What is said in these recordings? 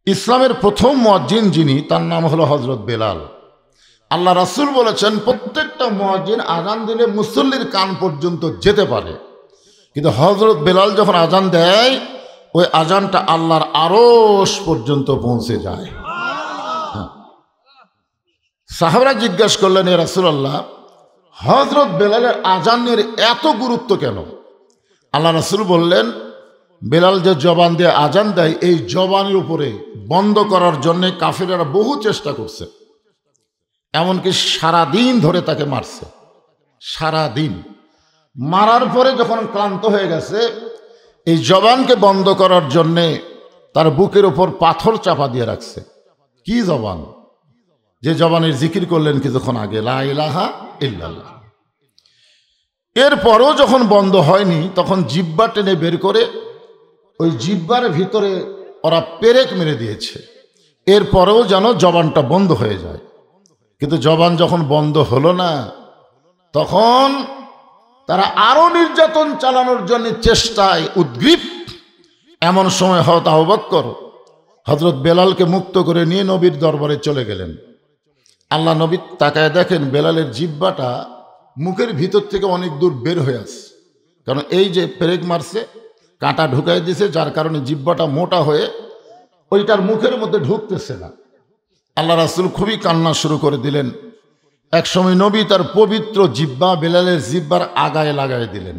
ইসলামের প্রথম মুয়াজ্জিন যিনি, তার নাম হলো হযরত বেলাল। আল্লাহ রাসূল বলেছেন প্রত্যেকটা মুয়াজ্জিন আজান দিলে মুসল্লির কান পর্যন্ত যেতে পারে, কিন্তু হযরত বেলাল যখন আজান দেয় ওই আজানটা আল্লাহর আরশ পর্যন্ত পৌঁছে যায়। সাহাবারা জিজ্ঞাসা করলেন, ইয়া রাসূলুল্লাহ, হযরত বেলালের আজানের এত গুরুত্ব কেন? আল্লাহ রাসূল বললেন, বেলাল যে জবান দিয়ে আজান দেয় এই জবানের উপরে বন্ধ করার জন্য কাফিরেরা বহু চেষ্টা করছে, এমনকি সারাদিন ধরে তাকে মারছে। সারাদিন মারার পরে যখন ক্লান্ত হয়ে গেছে, এই জবানকে বন্ধ করার জন্যে তার বুকের উপর পাথর চাপা দিয়ে রাখছে। কি জবান? যে জবানের জিকির করলেন কিছুক্ষণ আগে, লা ইলাহা ইল্লাল্লাহ। এরপরও যখন বন্ধ হয়নি তখন জিহ্বা টেনে বের করে ওই জিহ্বার ভিতরে ওরা পেরেক মেরে দিয়েছে, এরপরেও যেন জবানটা বন্ধ হয়ে যায়। কিন্তু জবান যখন বন্ধ হলো না তখন তারা আরো নির্যাতন চালানোর জন্য চেষ্টায় উদ্গ্রীব। এমন সময় হযরত আবু বকর হযরত বেলালকে মুক্ত করে নিয়ে নবীর দরবারে চলে গেলেন। আল্লাহ নবী তাকায় দেখেন বেলালের জিহ্বাটা মুখের ভিতর থেকে অনেক দূর বের হয়ে আসছে, কারণ এই যে পেরেক মারছে, কাঁটা ঢুকাই দিয়েছে, যার কারণে জিহ্বাটা মোটা হয়ে ওইটার মুখের মধ্যে ঢুকতেছে না। আল্লাহ রাসূল খুবই কান্না শুরু করে দিলেন। একসময় নবী তার পবিত্র জিহ্বা বেলালের জিহ্বার আগায় লাগাই দিলেন,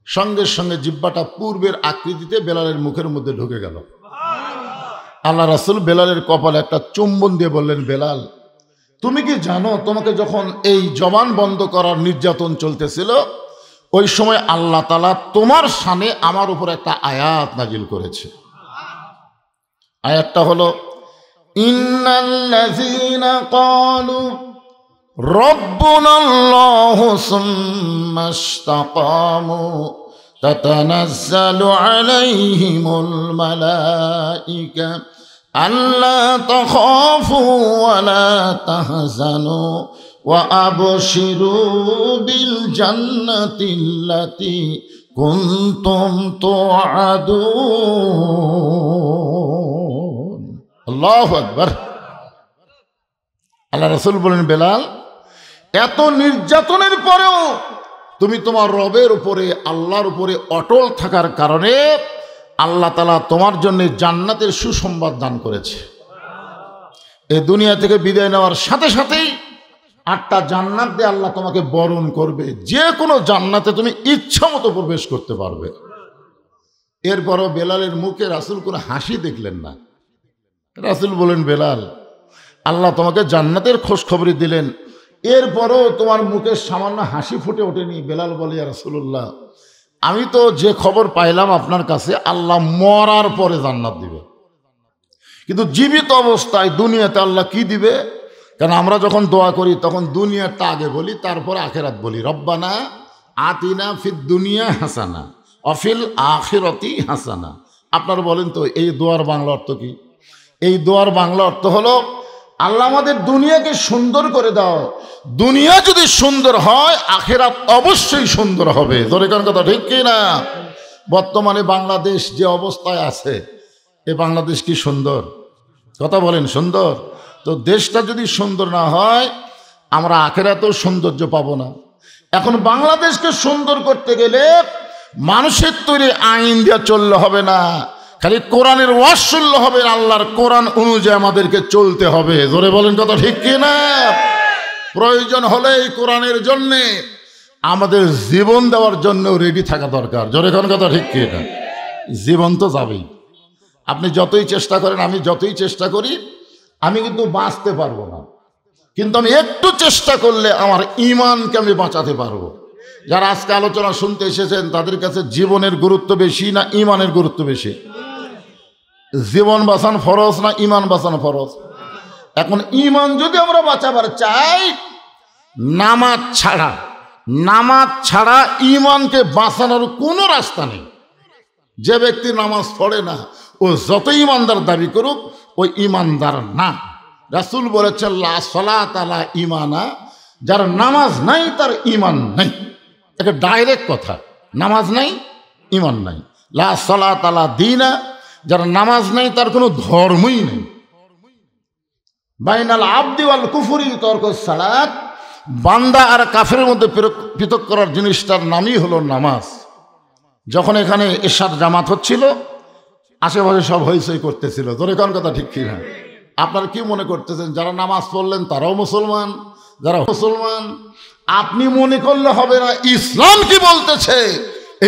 সঙ্গে সঙ্গে জিহ্বাটা পূর্বের আকৃতিতে বেলালের মুখের মধ্যে ঢুকে গেল। আল্লাহ রাসূল বেলালের কপালে একটা চুম্বন দিয়ে বললেন, বেলাল, তুমি কি জানো তোমাকে যখন এই জবান বন্ধ করার নির্যাতন চলতেছিল ওই সময় আল্লাহ তাআলা তোমার শানে আমার উপর একটা আয়াত নাজিল করেছে। আয়াতটা হলো, ইন্নাল্লাযীনা ক্বালু রাব্বুনাল্লাহু সুম্মা ইসতাকামু তাতানাজ্জালু আলাইহিমুল মালাইকা আল্লা তাখাফু ওয়া লা তাহজানু ওয়া আবশিরু বিল জান্নাতিল্লাতী কুনতুম তুআদুন। আল্লাহু আকবার। আল্লাহ রাসূল বলেন, বেলাল, এত নির্যাতনের পরেও তুমি তোমার রবের উপরে, আল্লাহর উপরে অটল থাকার কারণে আল্লাহ তাআলা তোমার জন্য জান্নাতের সুসংবাদ দান করেছে। এই দুনিয়া থেকে বিদায় নেওয়ার সাথে সাথেই 8টা জান্নাত দিয়ে আল্লাহ তোমাকে বরণ করবে, যে কোনো জান্নাতে তুমি ইচ্ছা মতো প্রবেশ করতে পারবে। এরপরও বেলালের মুখে রাসূল কোনো হাসি দেখলেন না। রাসূল বলেন, বেলাল, আল্লাহ তোমাকে জান্নাতের খোঁজ খবরই দিলেন, এরপরও তোমার মুখে সামান্য হাসি ফুটে ওঠেনি। বেলাল বলে, ইয়া রাসূলুল্লাহ, আমি তো যে খবর পাইলাম আপনার কাছে আল্লাহ মরার পরে জান্নাত দিবে, কিন্তু জীবিত অবস্থায় দুনিয়াতে আল্লাহ কি দিবে? কারণ আমরা যখন দোয়া করি তখন দুনিয়াটা আগে বলি, তারপর আখিরাত বলি। রব্বানা আতিনা ফিদ দুনিয়া হাসানা ওয়া ফিল আখিরাতি হাসানা। আপনারা বলেন তো এই দোয়ার বাংলা অর্থ কি? এই দোয়ার বাংলা অর্থ হলো, আল্লাহ আমাদের দুনিয়াকে সুন্দর করে দাও, দুনিয়া যদি সুন্দর হয় আখিরাত অবশ্যই সুন্দর হবে। ধরে কোন কথা ঠিক কি না? বর্তমানে বাংলাদেশ যে অবস্থায় আছে, এই বাংলাদেশ কি সুন্দর? কথা বলেন, সুন্দর? তো দেশটা যদি সুন্দর না হয় আমরা আখিরাতেও সৌন্দর্য পাবো না। এখন বাংলাদেশকে সুন্দর করতে গেলে মানুষের তৈরি আইন দিয়ে চললে হবে না, খালি কোরআনের ওয়াজ শুনলে হবে না, আল্লাহর কোরআন অনুযায়ী আমাদেরকে চলতে হবে। জোরে বলেন কথা ঠিক কি না? প্রয়োজন হলে এই কোরআনের জন্যে আমাদের জীবন দেওয়ার জন্য রেডি থাকা দরকার। জোরে কোন কথা ঠিক কি না? জীবন তো যাবেই, আপনি যতই চেষ্টা করেন, আমি যতই চেষ্টা করি, আমি কিন্তু বাঁচতে পারবো না, কিন্তু আমি একটু চেষ্টা করলে আমার ঈমানকে আমি বাঁচাতে পারবো। যারা আজকে আলোচনা শুনতে এসেছেন তাদের কাছে জীবনের গুরুত্ব বেশি না ঈমানের গুরুত্ব বেশি? জীবন বাঁচানো ফরজ না ঈমান বাঁচানো ফরজ? এখন ঈমান যদি আমরা বাঁচাবার চাই, নামাজ ছাড়া ঈমানকে বাঁচানোর কোনো রাস্তা নেই। যে ব্যক্তি নামাজ পড়ে না ও যত ঈমানদার দাবি করুক, ওই ঈমানদার না। রাসূল বলেছেন, লা সালাত আলা ঈমানা, যার নামাজ নাই তার ঈমান নাই। এটা ডাইরেক্ট কথা, নামাজ নাই ঈমান নাই। লা সালাত আলা দীনা, যার নামাজ নেই তার কোনো ধর্মই নেই। বাইনাল আবদি ওয়াল কুফরি তরকুস সালাত, বান্দা আর কাফেরের মধ্যে পৃথক করার জিনিসটার নামই হলো নামাজ। যখন এখানে এশার জামাত হচ্ছিল, আশেপাশে সব হইচই করতেছিল, তোরে কোন কথা ঠিক কিনা? আপনারা কি মনে করতেছেন যারা নামাজ পড়লেন তারাও মুসলমান? যারা মুসলমান, আপনি মনে করলে হবে না, ইসলাম কি বলতেছে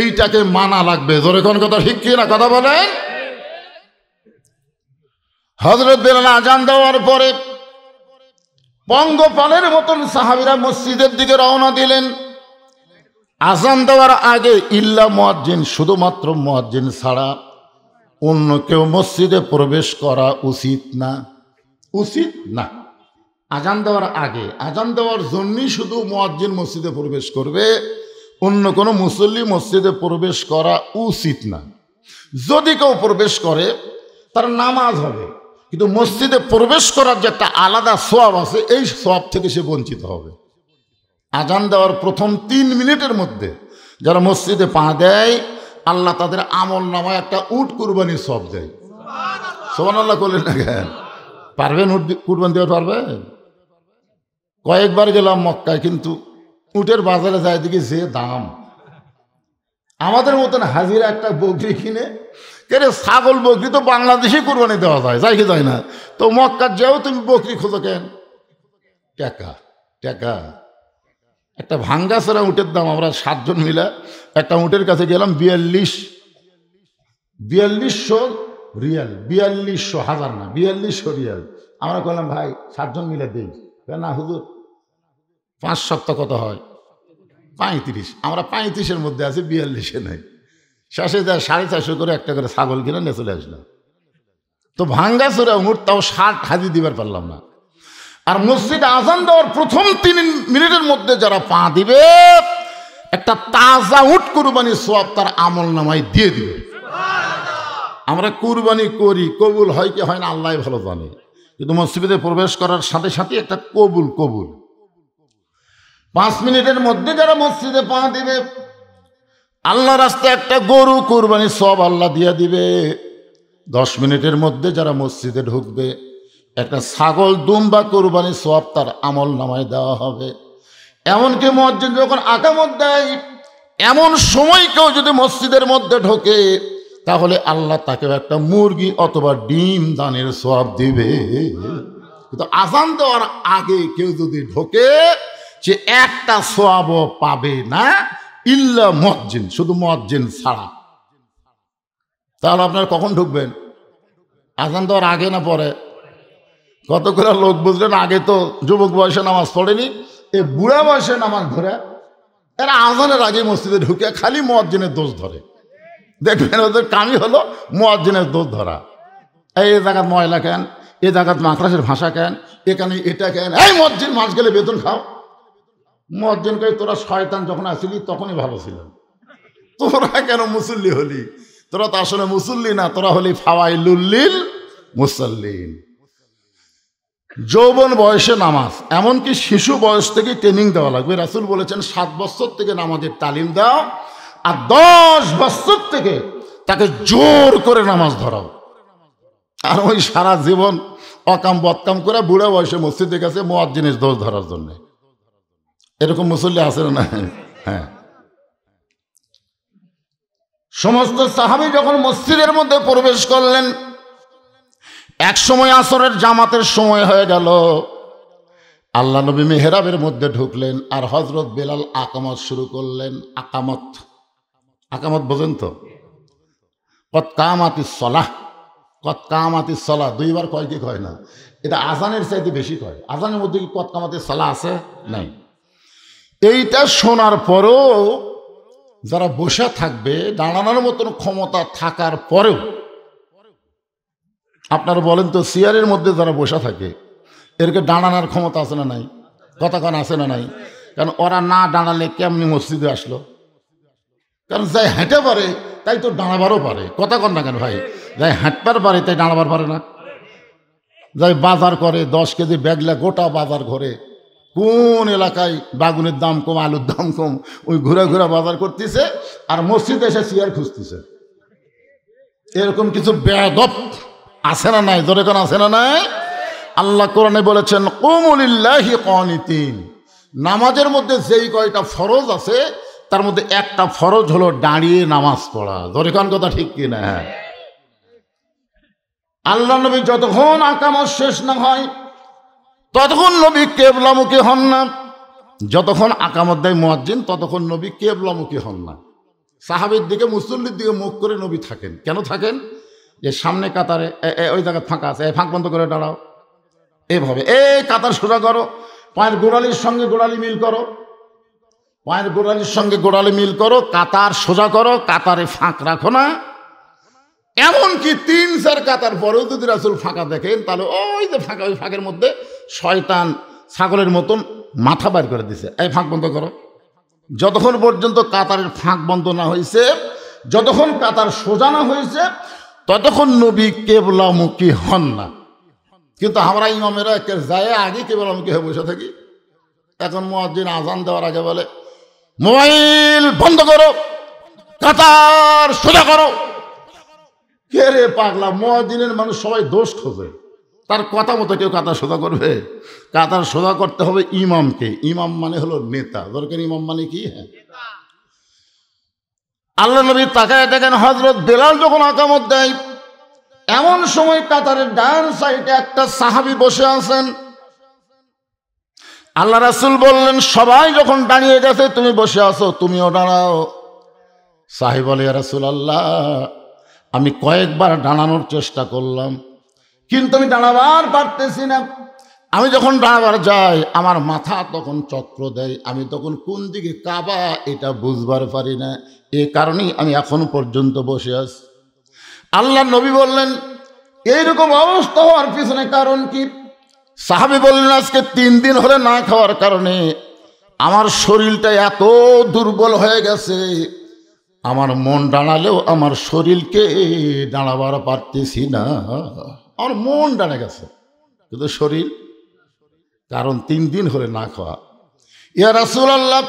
এইটাকে মানা লাগবে। জোরে কোন কথা ঠিক কিনা? কথা বলেন। হযরত বেলাল আজান দেওয়ার পরে পঙ্গপালের মতন সাহাবীরা মসজিদের দিকে রওনা দিলেন। আজান দেওয়ার আগে ইল্লা মুয়াজ্জিন, শুধুমাত্র মুয়াজ্জিন ছাড়া অন্য কেউ মসজিদে প্রবেশ করা উচিত না, উচিত না। আজান দেওয়ার আগে, আজান দেওয়ার জন্যই শুধু মুয়াজ্জিন মসজিদে প্রবেশ করবে, অন্য কোনো মুসল্লি মসজিদে প্রবেশ করা উচিত না। যদি কেউ প্রবেশ করে তার নামাজ হবে, কিন্তু মসজিদে প্রবেশ করার যে একটা আলাদা সওয়াব আছে, এই সওয়াব থেকে সে বঞ্চিত হবে। আজান দেওয়ার প্রথম 3 মিনিটের মধ্যে যারা মসজিদে পা দেয়, আল্লাহ তাদের আমল নামায় একটা উট কুরবানির সওয়াব দেয়। সুবহানাল্লাহ বলেন না কেন? পারবেন উট কুরবানি দিতে পারবেন? কয়েকবার গেলাম মক্কায়, কিন্তু উটের বাজারে যায় দিকে যে দাম, আমাদের মতন হাজিরা একটা বকরি কিনে, কেরে ছাগল বকরি তো বাংলাদেশে কুরবানি দেওয়া যায়, যায় কি যায় না? তো মক্কার যাও তুমি বকরি খোঁজো কেন? টাকা টাকা। একটা ভাঙ্গাছড়া উটের দাম, আমরা 7 জন মিলে একটা উটের কাছে গেলাম, 4200 রিয়াল, 4200 হাজার না, 4200 রিয়াল। আমরা বললাম ভাই 7 জন মিলে দিই। না হুজুর 5 সপ্তাহ কত হয়? 35। আমরা 35-এর মধ্যে আছি, 42-এ নাই। শেষে যায় 450 করে একটা করে ছাগল কিনে নিয়ে চলে আসলাম। তো ভাঙ্গাছড়া উট, তাও 60 হাজি দিবার পারলাম না। আর মসজিদে আজান দেওয়ার প্রথম 3 মিনিটের মধ্যে যারা পা দিবে, একটা তাজা উট কুরবানির সওয়াব তার আমল নামায় দিয়ে দিবে। আমরা কুরবানি করি, কবুল হয় কি হয় না আল্লাহ ভালো জানে, কিন্তু মসজিদে প্রবেশ করার সাথে সাথে একটা কবুল 5 মিনিটের মধ্যে যারা মসজিদে পা দিবে, আল্লাহ রাস্তায় একটা গরু কুরবানির সওয়াব আল্লাহ দিয়ে দিবে। 10 মিনিটের মধ্যে যারা মসজিদে ঢুকবে, একটা ছাগল দুম্বা কুরবানির সওয়াব তার আমল নামায় দেওয়া হবে। এমনকি মুয়াজ্জিন যখন আকামত দেয়, এমন সময় কেউ যদি মসজিদের মধ্যে ঢোকে, তাহলে আল্লাহ তাকে একটা মুরগি অথবা ডিম দানের সওয়াব দিবে। কিন্তু আজান দেওয়ার আগে কেউ যদি ঢোকে, সে একটা সওয়াবও পাবে না, ইল্লা মুয়াজ্জিন, শুধু মুয়াজ্জিন ছাড়া। তাহলে আপনারা কখন ঢুকবেন? আজান দেওয়ার আগে না পরে? কতগুলো লোক বুঝলেন, আগে তো যুবক বয়সে নামাজ পড়েনি, এ বুড়া বয়সে নামাজ ধরে এরা আজানের আগে মসজিদে ঢুকে খালি মুয়াজ্জিনের দোষ ধরে। দেখবেন ওদের কামই হলো মুয়াজ্জিনের দোষ ধরা। এই জায়গাত ময়লা কেন, এ জায়গাত মাকড়াসের ভাষা কেন, এখানে এটা কেন, এই মুয়াজ্জিন মাস গেলে বেতন খাও। মুয়াজ্জিন কই তোরা শয়তান যখন আসিলি তখনই ভালো ছিল, তোরা কেন মুসল্লি হলি? তোরা তো আসলে মুসল্লি না, তোরা হলি ফাওয়াইলুল লিল মুসাল্লিন। যৌবন বয়সে নামাজ, এমনকি শিশু বয়স থেকে ট্রেনিং দেওয়া লাগবে। রাসূল বলেছেন 7 বছর থেকে নামাজের তালিম দাও, আর 10 বছর থেকে তাকে জোর করে নামাজ ধরাও। আর ওই সারা জীবন অকাম বদকাম করে বুড়া বয়সে মসজিদে গেছে মুয়াজ্জিনের দোষ ধরার জন্য। এরকম মুসল্লি আছে না? হ্যাঁ। সমস্ত সাহাবী যখন মসজিদের মধ্যে প্রবেশ করলেন, এক সময় আসরের জামাতের সময় হয়ে গেল। আল্লাহ নবী মেহরাবের মধ্যে ঢুকলেন, আর হযরত বেলাল আকামত শুরু করলেন। আকামত, আকামত বোঝেন তো? কত কামাতিস সালাহ, কত কামাতিস সালাহ 2 বার কয় কি কয় না? এটা আজানের চাইতে বেশি কয়। আজানের মধ্যে কি কত কামাতিস সালাহ আছে? নাই। এইটা শোনার পরেও যারা বসে থাকবে, দাঁড়ানোর মতন ক্ষমতা থাকার পরেও, আপনারা বলেন তো চেয়ারের মধ্যে যারা বসে থাকে এরকে দাঁড়ানোর ক্ষমতা আছে না নাই? কথা কান আছে না নাই? কারণ ওরা না দাঁড়ালে কেমনি মসজিদে আসলো? কারণ যাই হেঁটে পারে তাই তো দাঁড়াবারও পারে। কথা কন না কেন ভাই? যাই হাঁটবার পারে তাই দাঁড়াবার পারে না? যাই বাজার করে 10 কেজি ব্যাগলা গোটা বাজার ঘরে, কোন এলাকায় বাগুনের দাম কম, আলুর দাম কম, ওই ঘুরে ঘুরে বাজার করতেছে, আর মসজিদে এসে চেয়ার খুঁজতেছে। এরকম কিছু বেয়াদব আছে না নাই? জোরে কোন আছে না নাই? আল্লাহ কোরআনে বলেছেন কুমু লিল্লাহি কানিতিন। নামাজের মধ্যে যেই কয়টা ফরজ আছে তার মধ্যে একটা ফরজ হলো দাঁড়িয়ে নামাজ পড়া। জোরে কোন কথা ঠিক কি না? আল্লাহ নবী যতক্ষণ আকামত শেষ না হয় ততক্ষণ নবী কিবলামুখী হন না। যতক্ষণ আকামত দেয় মুয়াজ্জিন ততক্ষণ নবী কিবলামুখী হন না। সাহাবীর দিকে মুসল্লির দিকে মুখ করে নবী থাকেন। কেন থাকেন? যে সামনে কাতারে ওই জায়গায় ফাঁকা আছে, ফাঁক বন্ধ করে দাঁড়াও, এভাবে এই কাতার সোজা করো, পায়ের গোড়ালির সঙ্গে গোড়ালি মিল করো, পায়ের গোড়ালির সঙ্গে গোড়ালি মিল করো, কাতার সোজা করো, কাতারে ফাঁক রাখো না। এমনকি 3-4 কাতার পরেও যদি রাসূল ফাঁকা দেখেন তাহলে ওই যে ফাঁকা, ওই ফাঁকের মধ্যে শয়তান ছাগলের মতন মাথা বার করে দিছে, এই ফাঁক বন্ধ করো। যতক্ষণ পর্যন্ত কাতারের ফাঁক বন্ধ না হয়েছে, যতক্ষণ কাতার সোজা না হয়েছে ততক্ষণ নবী কিবলামুখী হন না। কিন্তু আমরা ইমামেরা যায় আগে কিবলামুখী হয়ে বসে থাকি। এখন মুয়াজ্জিন আজান দেওয়ার আগে বলে মোবাইল বন্ধ করো, কাতার সোজা করো। কে রে পাগলা? মুয়াজ্জিনের মানুষ সবাই দোষ খোঁজে, তার কথা মতো কেউ কাতার সোজা করবে? কাতার সোজা করতে হবে ইমামকে। ইমাম মানে হলো নেতা। দরকার ইমাম মানে কি? হ্যাঁ, আল্লাহ নবী তাকায় দেখেন হযরত বেলাল যখন আকামত দেয় এমন সময় কাতারের ডান সাইডে একটা সাহাবী বসে আছেন। আল্লাহ রাসূল বললেন সবাই যখন দাঁড়িয়ে গেছে তুমি বসে আছো, তুমিও দাঁড়াও। সাহাবী বলে ইয়া রাসূলুল্লাহ, আমি কয়েকবার দাঁড়ানোর চেষ্টা করলাম কিন্তু আমি দাঁড়াবার পারতেছি না। আমি যখন দাঁড়াবার যাই আমার মাথা তখন চক্র দেয়, আমি তখন কোন দিকে কাবা এটা বুঝবার পারি না। এ কারণেই আমি এখন পর্যন্ত বসে আছি। আল্লাহ নবী বললেন এইরকম অবস্থা হওয়ার পিছনে কারণ কি? সাহাবী বললেন আজকে 3 দিন হলে না খাওয়ার কারণে আমার শরীরটা এত দুর্বল হয়ে গেছে, আমার মন দাঁড়ালেও আমার শরীরকে দাঁড়াবার পারতেছি না। আমার মন দাঁড়ে গেছে কিন্তু শরীর, কারণ 3 দিন হলে না খাওয়া। ইয়া রাসূলুল্লাহ,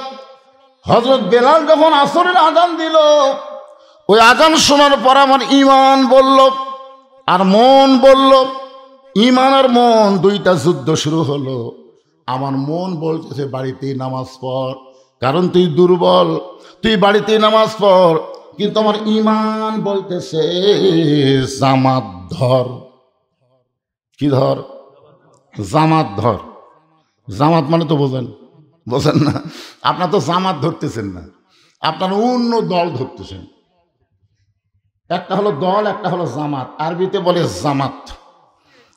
হযরত বেলাল যখন আসরের আযান দিল, ওই আযান শোনার পর আমার ঈমান বলল আর মন বলল, ঈমান আর মন দুইটা যুদ্ধ শুরু হলো। আমার মন বলতেছে বাড়িতেই নামাজ পড়, কারণ তুই দুর্বল, তুই বাড়িতেই নামাজ পড়। কিন্তু আমার ঈমান বলতেছে জামাত ধর। কি ধর? জামাত ধর। জামাত মানে তো বোঝেন না? আপনার তো জামাত ধরতেছেন না, আপনার অন্য দল ধরতেছেন। একটা হলো দল, একটা হলো জামাত। আরবিতে বলে জামাত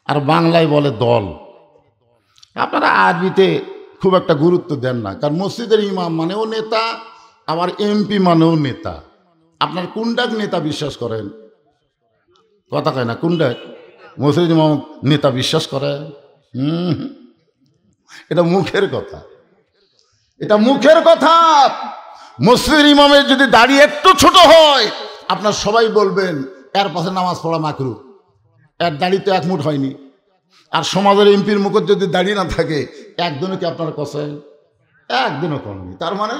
আর বাংলায় বলে দল। আপনারা আরবিতে খুব একটা গুরুত্ব দেন না, কারণ মসজিদের ইমাম মানেও নেতা, আবার এমপি মানেও নেতা। আপনার কোনটাকে নেতা বিশ্বাস করেন? কথা কয় না, কোনটা মসজিদ ইমাম নেতা বিশ্বাস করে? এটা মুখের কথা, এটা মুখের কথা। মসজিদের ইমামের যদি দাড়ি একটু ছোট হয় আপনার সবাই বলবেন এর পাশে নামাজ পড়া মাকরু, এর দাড়ি তো 1 মুঠ হয়নি। আর সমাজের এমপির মুখে যদি দাড়ি না থাকে একদিনও কি আপনার কষেন? একদিনও করেনি। তার মানে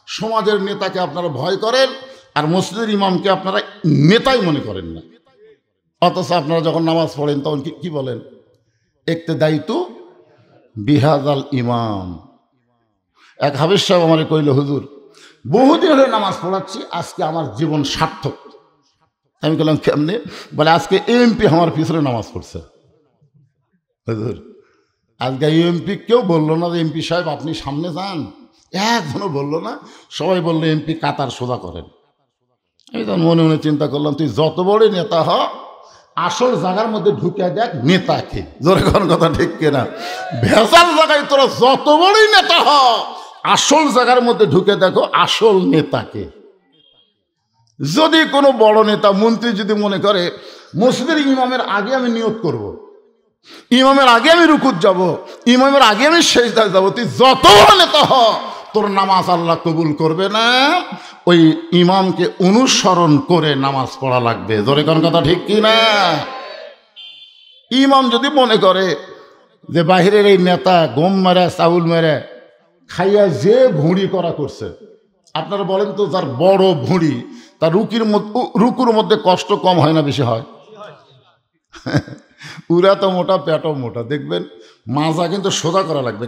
সমাজের নেতাকে আপনারা ভয় করেন আর মসজিদের ইমামকে আপনারা নেতাই মনে করেন না। অথচ আপনারা যখন নামাজ পড়েন তখন কি বলেন? ইক্তেদাইতু বিহাজাল ইমাম। এক হাফেজ সাহেব আমারে কইল, হুজুর বহুদিন হলে নামাজ পড়াচ্ছি, আজকে আমার জীবন সার্থক। আমি বললাম কেমনে? বলে আজকে এমপি আমার পিছনে নামাজ পড়ছে। হুজুর আজকে এমপি কেউ বললো না যে এমপি সাহেব আপনি সামনে যান, একজনও বললো না। সবাই বললো এমপি কাতার সোজা করেন। আমি তখন মনে মনে চিন্তা করলাম তুই যত বড় নেতা হ, আসল জায়গার মধ্যে ঢুকে দেখ নেতাকে। জোরে কোন কথা ঠিক কিনা? ভেজাল জায়গায় তোরা যত বড়ই নেতা হ, আসল জায়গার মধ্যে ঢুকে দেখো আসল নেতাকে। যদি কোনো বড় নেতা মন্ত্রী যদি মনে করে মসজিদের ইমামের আগে আমি নিয়ত করব, ইমামের আগে আমি রুকুত যাব, ইমামের আগে আমি সেজদায় যাব, তুই যত বড় নেতা হ তোর নামাজ আল্লাহ কবুল করবে না। ওই ইমামকে অনুসরণ করে নামাজ পড়া লাগবে। জোরে কোন কথা ঠিক কি না? ইমাম যদি মনে করে যে বাহিরের এই নেতা গম মেরে চাউল মেরে খাইয়া যে ভুঁড়ি করা করছে, আপনারা বলেন তো যার বড় ভুঁড়ি তা রুকুর মধ্যে কষ্ট কম হয় না বেশি হয়? উরা তো মোটা, পেটও মোটা। দেখবেন মাজা কিন্তু সোজা করা লাগবে,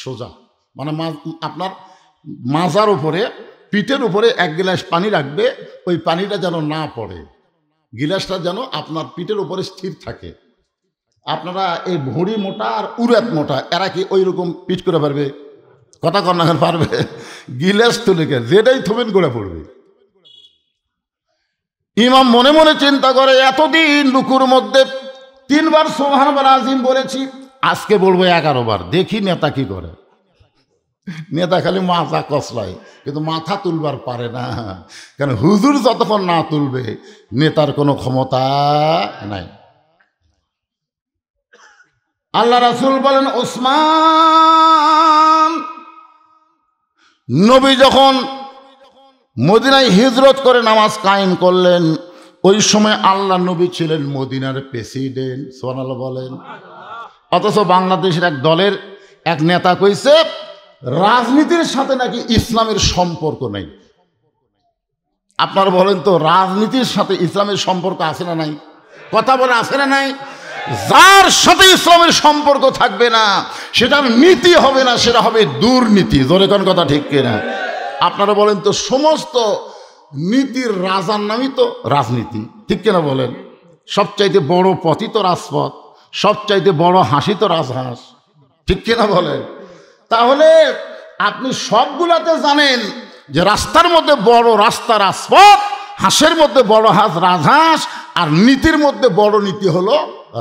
সোজা মানে আপনার মাজার উপরে, পিঠের উপরে এক গ্লাস পানি রাখবে, ওই পানিটা যেন না পড়ে, গিলাসটা যেন আপনার পিঠের উপরে স্থির থাকে। আপনারা এই ভুঁড়ি মোটা আর উরাত মোটা, এরা কি ওই রকম পিঠ করে পারবে? কথা কর না, পারবে? গিলাস তুলে যেটাই থবেন করে পড়বে। ইমাম মনে মনে চিন্তা করে, এতদিন রুকুর মধ্যে 3 বার সুবহানাল্লাহ আজিম বলেছি, আজকে বলবো 11 বার, দেখি নেতা কি করে। নেতা খালি মাথা কসলায়, কিন্তু মাথা তুলবার পারে না, কারণ হুজুর যতক্ষণ না তুলবে নেতার কোনো ক্ষমতা নাই। আল্লাহ রাসূল বলেন, ওসমান, নবী যখন মদিনায় হিজরত করে নামাজ কায়েম করলেন, ওই সময় আল্লাহ নবী ছিলেন মদিনার প্রেসিডেন্ট। সুবহানাল্লাহ বলেন। অথচ বাংলাদেশের এক দলের এক নেতা কইছে রাজনীতির সাথে নাকি ইসলামের সম্পর্ক নেই। আপনারা বলেন তো, রাজনীতির সাথে ইসলামের সম্পর্ক আছে না নাই? কথা বলে আছে না নাই? যার সাথে ইসলামের সম্পর্ক থাকবে না, সেটার নীতি হবে না, সেটা হবে দুর্নীতি। জোরে কোন কথা ঠিক কিনা? আপনারা বলেন তো, সমস্ত নীতির রাজার নামই তো রাজনীতি, ঠিক কিনা বলেন? সবচাইতে বড় পথই তো রাজপথ, সবচাইতে বড় হাসি তো রাজহাঁস, ঠিক কিনা বলেন? তাহলে আপনি সবগুলাতে জানেন যে রাস্তার মধ্যে বড় রাস্তা রাজপথ, হাঁসের মধ্যে বড় হাঁস রাজহাঁস, আর নীতির মধ্যে বড় নীতি হলো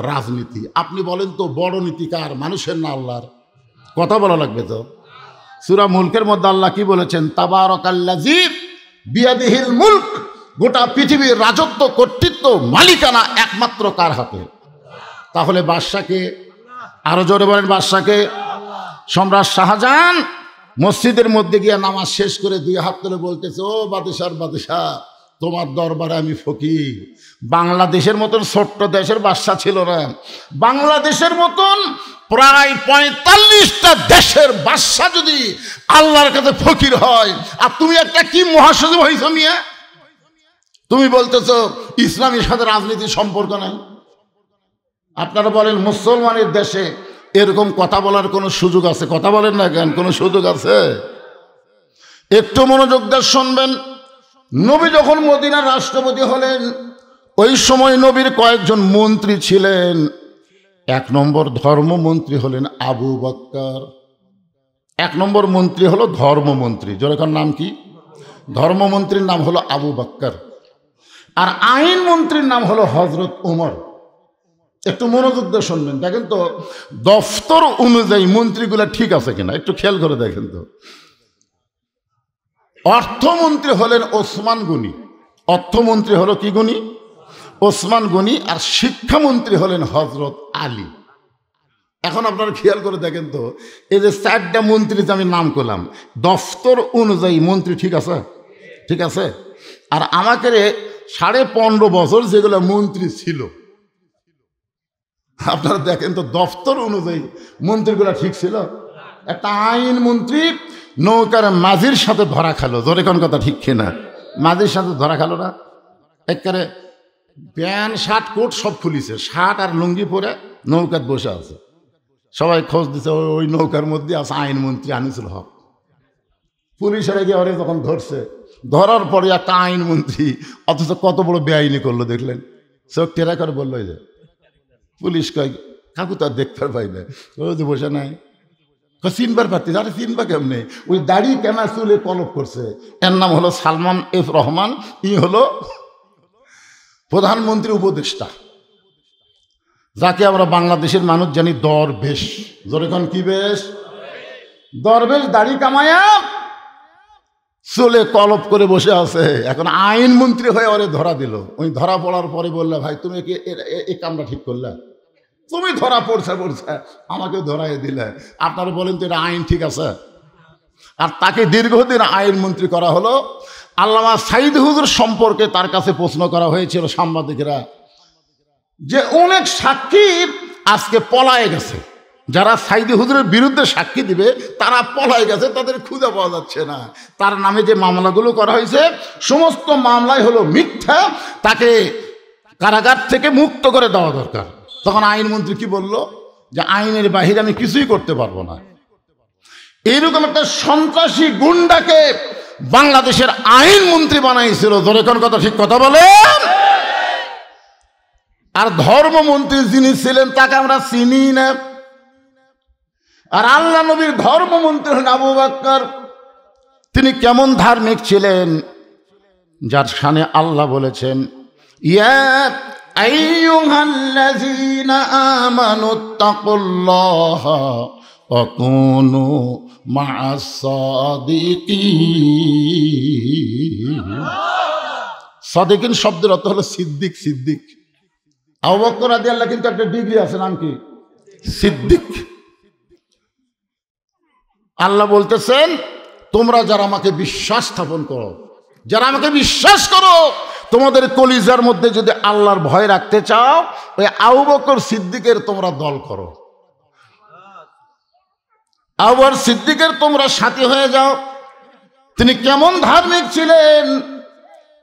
রাজনীতি। আপনি বলেন তো, বড় নীতি কার? মানুষের না আল্লাহর? কথা বলা লাগবে তো। সূরা মুলকের মধ্যে আল্লাহ কি বলেছেন? তাবারাকাল্লাযী বিয়াদিহিল মুলক, গোটা পৃথিবীর রাজত্ব, কর্তৃত্ব, মালিকানা একমাত্র কার হাতে? তাহলে বাদশাকে, আরো জোরে বলেন বাদশাকে। সম্রাট শাহজাহান মসজিদের মধ্যে গিয়ে নামাজ শেষ করে 2 হাত তুলে বলতেছে, ও বাদশাহ, তোমার দরবারে আমি ফকির। বাংলাদেশের মতন ছোট্ট দেশের বাদশা ছিল না, বাংলাদেশের মতন প্রায় 45টা দেশের বাদশা যদি আল্লাহর কাছে ফকির হয়, আর তুমি একটা কি মহাসচিব হইছ মিয়া, তুমি বলতেছো ইসলামের সাথে রাজনীতির সম্পর্ক নাই। আপনারা বলেন, মুসলমানের দেশে এরকম কথা বলার কোনো সুযোগ আছে? কথা বলেন না কেন? কোনো সুযোগ আছে? একটু মনোযোগ দিয়ে শুনবেন। নবী যখন মদিনার রাষ্ট্রপতি হলেন, ওই সময় নবীর কয়েকজন মন্ত্রী ছিলেন। 1 নম্বর ধর্মমন্ত্রী হলেন আবু বকর। 1 নম্বর মন্ত্রী হলো ধর্মমন্ত্রী। যেরকম নাম কি? ধর্মমন্ত্রীর নাম হলো আবু বকর, আর আইন মন্ত্রীর নাম হলো হযরত ওমর। একটু মনোযোগ দিয়ে শুনবেন। দেখেন তো দফতর অনুযায়ী মন্ত্রীগুলা ঠিক আছে কিনা, একটু খেয়াল করে দেখেন তো। অর্থমন্ত্রী হলেন ওসমান গনি। অর্থমন্ত্রী হলো কি গনি? ওসমান গনি। আর শিক্ষামন্ত্রী হলেন হযরত আলী। এখন আপনারা খেয়াল করে দেখেন তো, এই যে 4টা মন্ত্রী যে আমি নাম করলাম, দফতর অনুযায়ী মন্ত্রী ঠিক আছে? ঠিক আছে। আর আমাকে 15.5 বছর যেগুলো মন্ত্রী ছিল, আপনারা দেখেন তো দফতর অনুযায়ী মন্ত্রীগুলো ঠিক ছিল? একটা আইন মন্ত্রী নৌকার মাঝির সাথে ধরা খেলো। জোরে কোন কথা ঠিক কিনা? মাঝির সাথে ধরা খেলো না? একেবারে প্যান্ট শার্ট কোট সব খুলিছে, শার্ট আর লুঙ্গি পরে নৌকাত বসে আছে। সবাই খোঁজ দিছে, ওই নৌকার মধ্যে আছে আইন মন্ত্রী আনিসুল হক। পুলিশের গিয়ে ওরে যখন ধরছে, ধরার পরে একটা আইন মন্ত্রী, অথচ কত বড় বেআইনি করলো দেখলেন? চোখ টেরা করে বললো, এই যে পুলিশ কয়, কাকু তো আর দেখতে পাই না, ও যে বসে নাই। চিনবার পারতিস? আরে চিনবা কেমনে? ওই দাড়ি কেনা চুলে কলপ করছে, এর নাম হলো সালমান এফ রহমান। ই হলো প্রধানমন্ত্রী উপদেষ্টা, যাকে আমরা বাংলাদেশের মানুষ জানি দরবেশ। যেরকম কি বেশ? দরবেশ। দাড়ি কামায়া চুলে কলপ করে বসে আছে। এখন আইন মন্ত্রী হয়ে ওরে ধরা দিল। ওই ধরা পড়ার পরে বললে, ভাই তুমি কি এই কামটা ঠিক করলে? তুমি ধরা পড়ছে আমাকে ধরাই দিলে। আপনারা বলেন তো এটা আইন ঠিক আছে? আর তাকে দীর্ঘদিন আইন মন্ত্রী করা হলো। আল্লামা সাইদ হুজুর সম্পর্কে তার কাছে প্রশ্ন করা হয়েছিল সাংবাদিকেরা, যে অনেক সাক্ষী আজকে পলায়ে গেছে, যারা সাইদি হুজুরের বিরুদ্ধে সাক্ষী দিবে তারা পলায় গেছে, তাদের খুঁজে পাওয়া যাচ্ছে না। তার নামে যে মামলাগুলো করা হয়েছে সমস্ত মামলাই হলো মিথ্যা, তাকে কারাগার থেকে মুক্ত করে দেওয়া দরকার। তখন আইনমন্ত্রী কি বলল যে আইনের বাহিরে আমি কিছুই করতে পারবো না। এইরকম একটা সন্ত্রাসী গুন্ডাকে বাংলাদেশের আইনমন্ত্রী বানাইছিল। ধরে কোন কথা, ঠিক কথা বলেন। আর ধর্মমন্ত্রী যিনি ছিলেন তাকে আমরা চিনি না। আর আল্লাহ নবীর ধর্মমন্ত্রী হলেন আবু বকর। তিনি কেমন ধার্মিক ছিলেন, যার শানে আল্লাহ বলেছেন ইয়া আইয়ুহাল্লাযীনা আমানুত্তাকুল্লাহা ওয়া কুনু মা'আস সাদিকিন। সাদিকিন শব্দের অর্থ হলো সিদ্দিক। সিদ্দিক আবু বকর রাদিয়াল্লাহু কিন্তু একটা ডিগ্রি আছে, নাম কি? সিদ্দিক। আল্লাহ বলতেছেন তোমরা যারা আমাকে বিশ্বাস স্থাপন করো, যারা আমাকে বিশ্বাস করো, তোমাদের কলিজার মধ্যে যদি আল্লাহর ভয় রাখতে চাও, ওই আবু বকর সিদ্দিকের তোমরা দল করো, আবু বকর সিদ্দিকের তোমরা সাথী হয়ে যাও। তিনি কেমন ধার্মিক ছিলেন।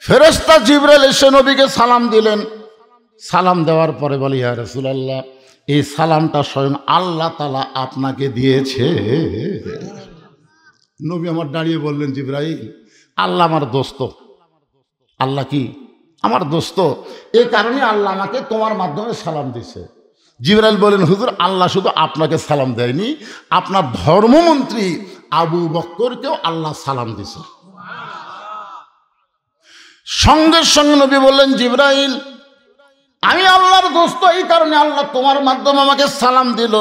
ফেরেশতা জিবরাইল এসে নবীকে সালাম দিলেন। সালাম দেওয়ার পরে বলি ইয়া রাসূলুল্লাহ, এই সালামটা স্বয়ং আল্লাহ তাআলা আপনাকে দিয়েছে। নবী আমার দাঁড়িয়ে বললেন জিবরাইল, আল্লাহ আমার দোস্ত। আল্লাহ কি? আমার দোস্ত। এই কারণে আল্লাহ আমাকে তোমার মাধ্যমে সালাম দিছে। জিবরাইল বলেন হুজুর, আল্লাহ শুধু আপনাকে সালাম দেয়নি, আপনার ধর্মমন্ত্রী আবু বকরকেও আল্লাহ সালাম দিছে। সঙ্গে সঙ্গে নবী বললেন জিবরাইল, আমি আল্লাহর দোস্ত, এই কারণে আল্লাহ তোমার মাধ্যমে আমাকে সালাম দিল,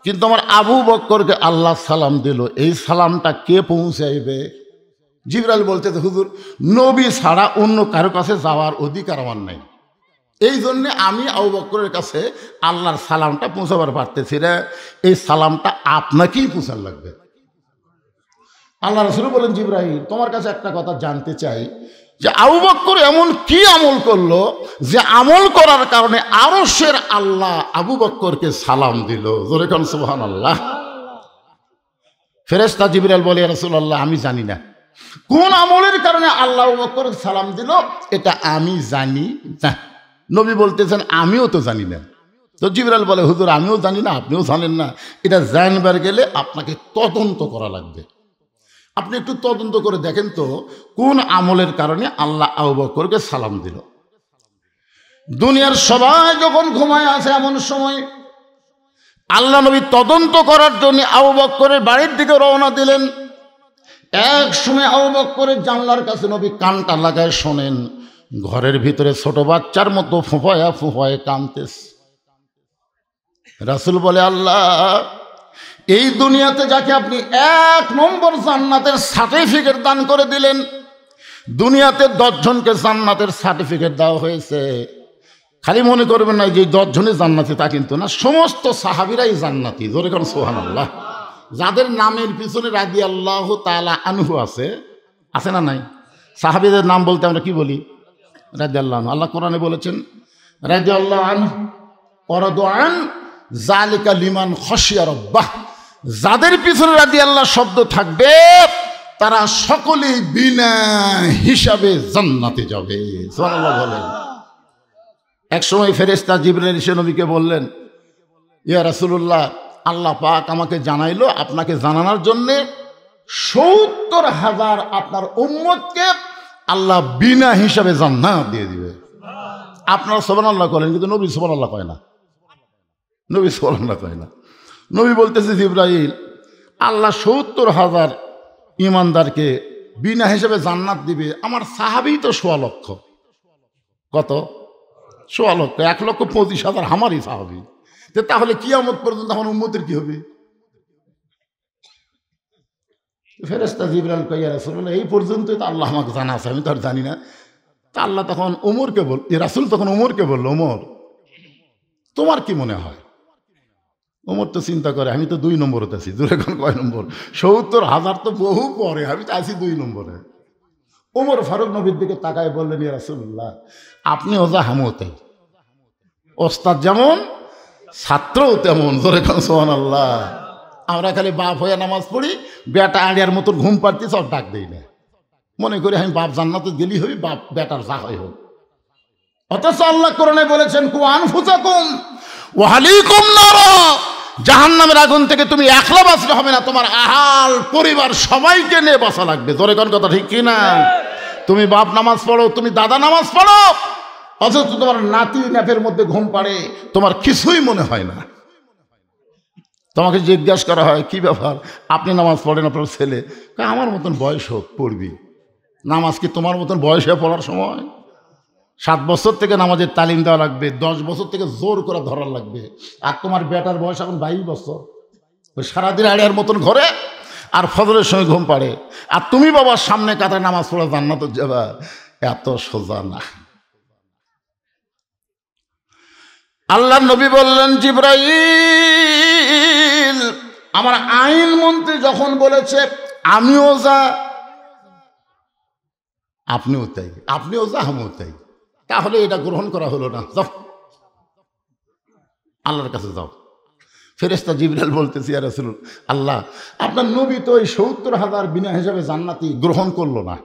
কিন্তু আমার আবু বকরকে আল্লাহ সালাম দিল। এই সালামটা কে পৌঁছাইবে? জিবরাইল বলতেছে হুজুর, নবী ছাড়া অন্য কারো কাছে যাওয়ার অধিকার আমার নাই, এই জন্যে আমি আবু বকরের কাছে আল্লাহর সালামটা পৌঁছাবার পারতেছি না, এই সালামটা আপনাকেই পৌঁছার লাগবে। আল্লাহ রাসূল বলেন জিবরাইল, তোমার কাছে একটা কথা জানতে চাই যে আবু বকর এমন কি আমল করলো যে আমল করার কারণে আরশের আল্লাহ আবু বকরকে সালাম দিল। জোরে কোন সুবহানাল্লাহ। ফেরেশতা জিবরাইল বলে ইয়া রাসূলুল্লাহ, আমি জানি না কোন আমলের কারণে আল্লাহ আবু বকরকে সালাম দিল, এটা আমি জানি না। নবী বলতেছেন আমিও তো জানি না। তো জিবরাইল বলে হুজুর, আমিও জানি না, আপনিও জানেন না, এটা জানবার গেলে আপনাকে তদন্ত করা লাগবে। আপনি একটু তদন্ত করে দেখেন তো কোন আমলের কারণে আল্লাহ আবু বকরকে সালাম দিল। দুনিয়ার সবাই যখন ঘুমায় আছে এমন সময় আল্লাহ নবী তদন্ত করার জন্য আবু বকরের বাড়ির দিকে রওনা দিলেন। এক সময় আবু বকরের জানলার কাছে নবী কানটা লাগায় শোনেন, ঘরের ভিতরে ছোট বাচ্চার মতো ফুফায়া ফুফায়ে কাঁদতেছে। রাসূল বলে, আল্লাহ, এই দুনিয়াতে যাকে আপনি 1 নম্বর জান্নাতের সার্টিফিকেট দান করে দিলেন, দুনিয়াতে 10 জনকে জান্নাতের সার্টিফিকেট দেওয়া হয়েছে। খালি মনে করবেন না যে 10 জনই জান্নাতি, তা কিন্তু না, সমস্ত সাহাবীরাই জান্নাতি। জোরে কোন সুবহানাল্লাহ। যাদের নামের পিছনে রাদিয়াল্লাহু তাআলা আনহু আছে, আছে না নাই? সাহাবীদের নাম বলতে আমরা কি বলি? রাদিয়াল্লাহু আনহু। আল্লাহ কোরআনে বলেছেন রাদিয়াল্লাহু আনহু ওয়া রাদু আন যালিকা লিমান খাশিয়া রাব্বাহ। যাদের পিছনে রাদিয়াল্লাহু শব্দ থাকবে তারা সকলেই বিনা হিসাবে জান্নাতে যাবে। সুবহানাল্লাহ বলেন। এক সময় ফেরেশতা জিবরাইল এসে নবীকে বললেন, ইয়া রাসূলুল্লাহ, আল্লাহ পাক আমাকে জানাইলো আপনাকে জানানোর জন্য ৭০,০০০ আপনার উম্মতকে আল্লাহ বিনা হিসাবে জান্নাত দিয়ে দিবে। আপনারা সুবহানাল্লাহ করেন, কিন্তু নবী সুবহানাল্লাহ কয় না। নবী সুবহানাল্লাহ কয় না। নবী বলতেছে জিবরাইল, আল্লাহ ৭০,০০০ ইমানদারকে বিনা হিসাবে জান্নাত দিবে। আমার সাহাবী তো ১৬ লক্ষ। কত? ১৬ লক্ষ। ১,২৫,০০০ আমারই সাহাবী। তাহলে কিয়ামত পর্যন্ত আমার উম্মতের কি হবে? ফেরেশতা জিবরাইল কয়, ইয়া রাসূলুল্লাহ, এই পর্যন্তই তো আল্লাহ আমাকে জানা আছে, আমি তো আর জানি না। তা আল্লাহ তখন ওমরকে বল, রাসূল তখন ওমরকে বলল, ওমর, তোমার কি মনে হয়? ওমর তো চিন্তা করে, আমি তো 2 নম্বরে আছি। দূরে কোন কয় নম্বর? ৭০,০০০ তো বহু পরে, আমি তো আছি 2 নম্বরে। ওমর ফারুক নবীর দিকে তাকায় বললেন, ইয়া রাসূলুল্লাহ, আপনি ওজা হামতে ওস্তাদ যেমন ছাত্রও তেমন, জোরে কান সুবহানাল্লাহ। আমরা খালি বাপ হয়ে নামাজ পড়ি, বেটা আড়িয়ার মতো ঘুম পাড়তে সব ডাক দেই না, মনে করি আমি বাপ জান্নাতে গেলি হই, বাপ বেটার যা হয় হোক। অথচ আল্লাহ কোরআনে বলেছেন কু আনফুসাকুম ওয়া আহলিকুম নার, জাহান্নামের আগুন থেকে তুমি একলা বাঁচলে হবে না, তোমার আহাল পরিবার সবাইকে নিয়ে বাঁচা লাগবে। জোরে কোন কথা ঠিক কি না? তুমি বাপ নামাজ পড়ো, তুমি দাদা নামাজ পড়ো, অথচ তোমার নাতি নাপের মধ্যে ঘুম পাড়ে, তোমার কিছুই মনে হয় না। তোমাকে জিজ্ঞাসা করা হয় কি ব্যাপার, আপনি নামাজ পড়েন, আপনার ছেলে আমার মতন বয়স হোক পড়বি। নামাজ কি তোমার মতন বয়স হয়ে পড়ার সময়? 7 বছর থেকে নামাজের তালিম দেওয়া লাগবে, 10 বছর থেকে জোর করে ধরার লাগবে। আর তোমার বেটার বয়স এখন 22 বছর, ওই সারাদিন আড়িয়ার মতন ঘরে আর ফজরের সময় ঘুম পাড়ে, আর তুমি বাবার সামনে কাতায় নামাজ পড়ে জান্নাতে যাবা, এত সোজা না। আল্লাহ নবী বললেন জিবরাইল, আমার আইন মন্ত্রী যখন বলেছে আমিও যা আপনিও তাই, আপনিও যা আমিও তাই, তাহলে এটা গ্রহণ করা হলো না। যাও আল্লাহর কাছে যাও। ফেরেশতা জিবরাইল বলতেছি ইয়া রাসূলুল্লাহ, আল্লাহ আপনার নবী তো এই 70,000 বিনা হিসাবে জান্নাতি গ্রহণ করলো না।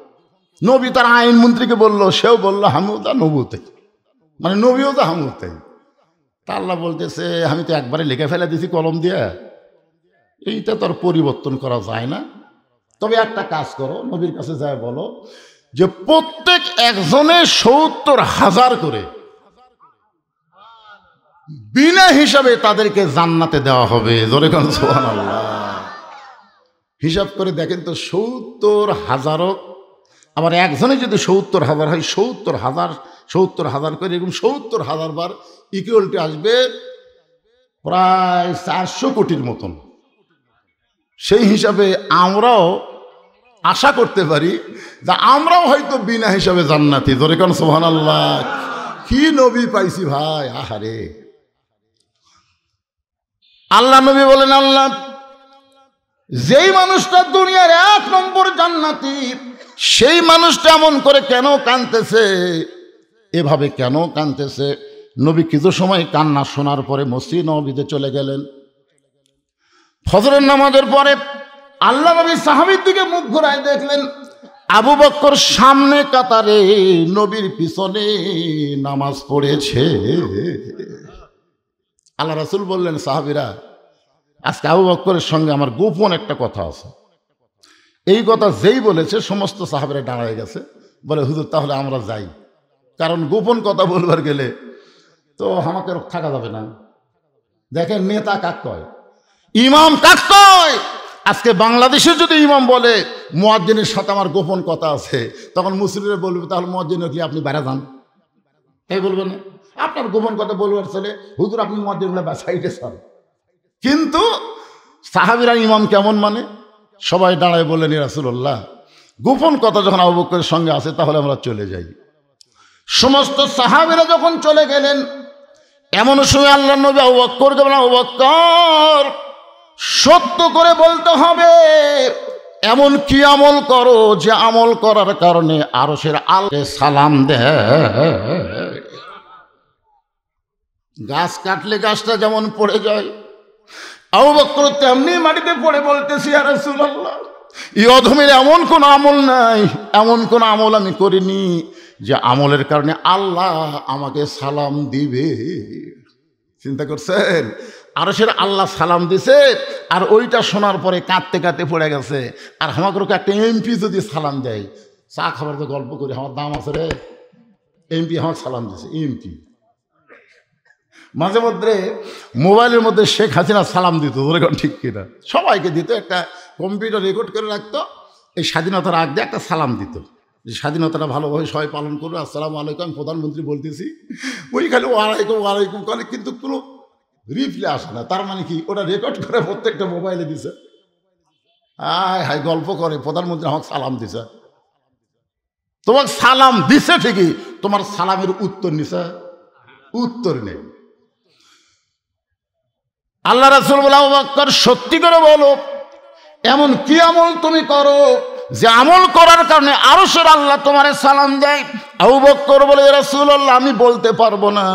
নবী তার আইন মন্ত্রীকে বললো, সেও বললো আমিও যা নবীও তাই, মানে নবীও যা আমিও তাই। তা আল্লাহ বলতেছে আমি তো একবারে লিখে ফেলে দিছি কলম দিয়ে, এইটা তো আর পরিবর্তন করা যায় না। তবে একটা কাজ করো, নবীর কাছে যায় বলো যে প্রত্যেক একজনের 70,000 করে বিনা হিসাবে তাদেরকে জান্নাতে দেওয়া হবে। জোরে কোন সুবহানাল্লাহ। হিসাব করে দেখেন তো 70,000, আবার একজনে যদি 70,000 হয়, 70,000 করে এরকম 70,000 বার ইকুয়ালটি আসবে প্রায় 400 কোটির মতন। সেই হিসাবে আমরাও আশা করতে পারি যে আমরাও হয়তো বিনা হিসাবে জান্নাতি। জোরে কোন সুবহানাল্লাহ। কি নবী পাইছি ভাই, আহারে। আল্লাহ নবী বলেন, আল্লাহ যেই মানুষটা দুনিয়ার 1 নম্বর জান্নাতি, সেই মানুষটা এমন করে কেন কাঁদতেছে, এভাবে কেন কাঁদতেছে? নবী কিছু সময় কান্না শোনার পরে মসজিদ নববীতে চলে গেলেন। ফজরের নামাজের পরে আল্লাহ নবী সাহাবীর দিকে মুখ ঘুরায় দেখলেন আবু বকর সামনে কাতারে নবীর পিছনে নামাজ পড়েছে। আল্লাহ রাসূল বললেন, সাহাবীরা আজকে আবু বকরের সঙ্গে আমার গোপন একটা কথা আছে। এই কথা যেই বলেছে সমস্ত সাহাবীরা দাঁড়ায় গেছে, বলে হুজুর তাহলে আমরা যাই, কারণ গোপন কথা বলবার গেলে তো আমাকে থাকা যাবে না। দেখেন নেতা কাক কয়, ইমাম কাক কয়। আজকে বাংলাদেশে যদি ইমাম বলে মুয়াজ্জিনের সাথে আমার গোপন কথা আছে, তখন মুসলিমরা বলবে তাহলে মুয়াজ্জিন কি আপনি বাইরে যান, এই বলবেন না আপনার গোপন কথা বলবার চলে, হুজুর আপনি মুয়াজ্জিনগুলো সাইডে সর। কিন্তু সাহাবীরা ইমাম কেমন মানে সবাই দাঁড়ায় বললেন, ইয়া রাসূলুল্লাহ গোপন কথা যখন আবু বকরের সঙ্গে আছে তাহলে আমরা চলে যাই। সমস্ত সাহাবীরা যখন চলে গেলেন, এমন সময় আল্লাহ নবী আবু বকরকে বলেন, আবু বকর সত্য করে বলতে হবে এমন কি আমল করো যে আমল করার কারণে আরশের আল্লাহ সালাম দেয়। গাছ কাটলে গাছটা যেমন পড়ে যায়, আবু বকর তেমনি মাটিতে পড়ে বলতেছি, ইয়া রাসূলুল্লাহ এই অধমের এমন কোন আমল নাই, এমন কোন আমল আমি করিনি যে আমলের কারণে আল্লাহ আমাকে সালাম দিবে। চিন্তা করছেন, আরশের আল্লাহ সালাম দিছে, আর ওইটা শোনার পরে কাঁদতে কাঁদতে পড়ে গেছে। আর আমাকে একটা এমপি যদি সালাম দেয়, চা খাবার তো গল্প করি আমার দাম আছে রে, এমপি আমার সালাম দিছে। এমপি মাঝে মধ্যে মোবাইলের মধ্যে শেখ হাসিনা সালাম দিত, ঠিক কিনা, সবাইকে দিত, একটা কম্পিউটার রেকর্ড করে রাখতো, এই স্বাধীনতার আগ দিয়ে একটা সালাম দিত যে স্বাধীনতাটা ভালোভাবে সবাই পালন করবে, আসসালামু আলাইকুম আমি প্রধানমন্ত্রী বলতেছি, ওই খালি ওয়ালাইকুম ওয়ালাইকুম করে, কিন্তু কোনো রিপ্লে আসে না। তার মানে কি ওটা রেকর্ড করে প্রত্যেকটা মোবাইলে দিছে, আয় হাই গল্প করে প্রধানমন্ত্রী আমাকে সালাম দিছে। তোমাকে সালাম দিছে ঠিকই, তোমার সালামের উত্তর নিছে, উত্তর নেই। আল্লাহ রাসূল বলে, আবু বকর সত্যি করে বলো এমন কি আমল তুমি করো যে আমল করার কারণে আরশের আল্লাহ তোমারে সালাম দেয়। আবু বকর বলে, রাসূলুল্লাহ আমি বলতে পারবো না।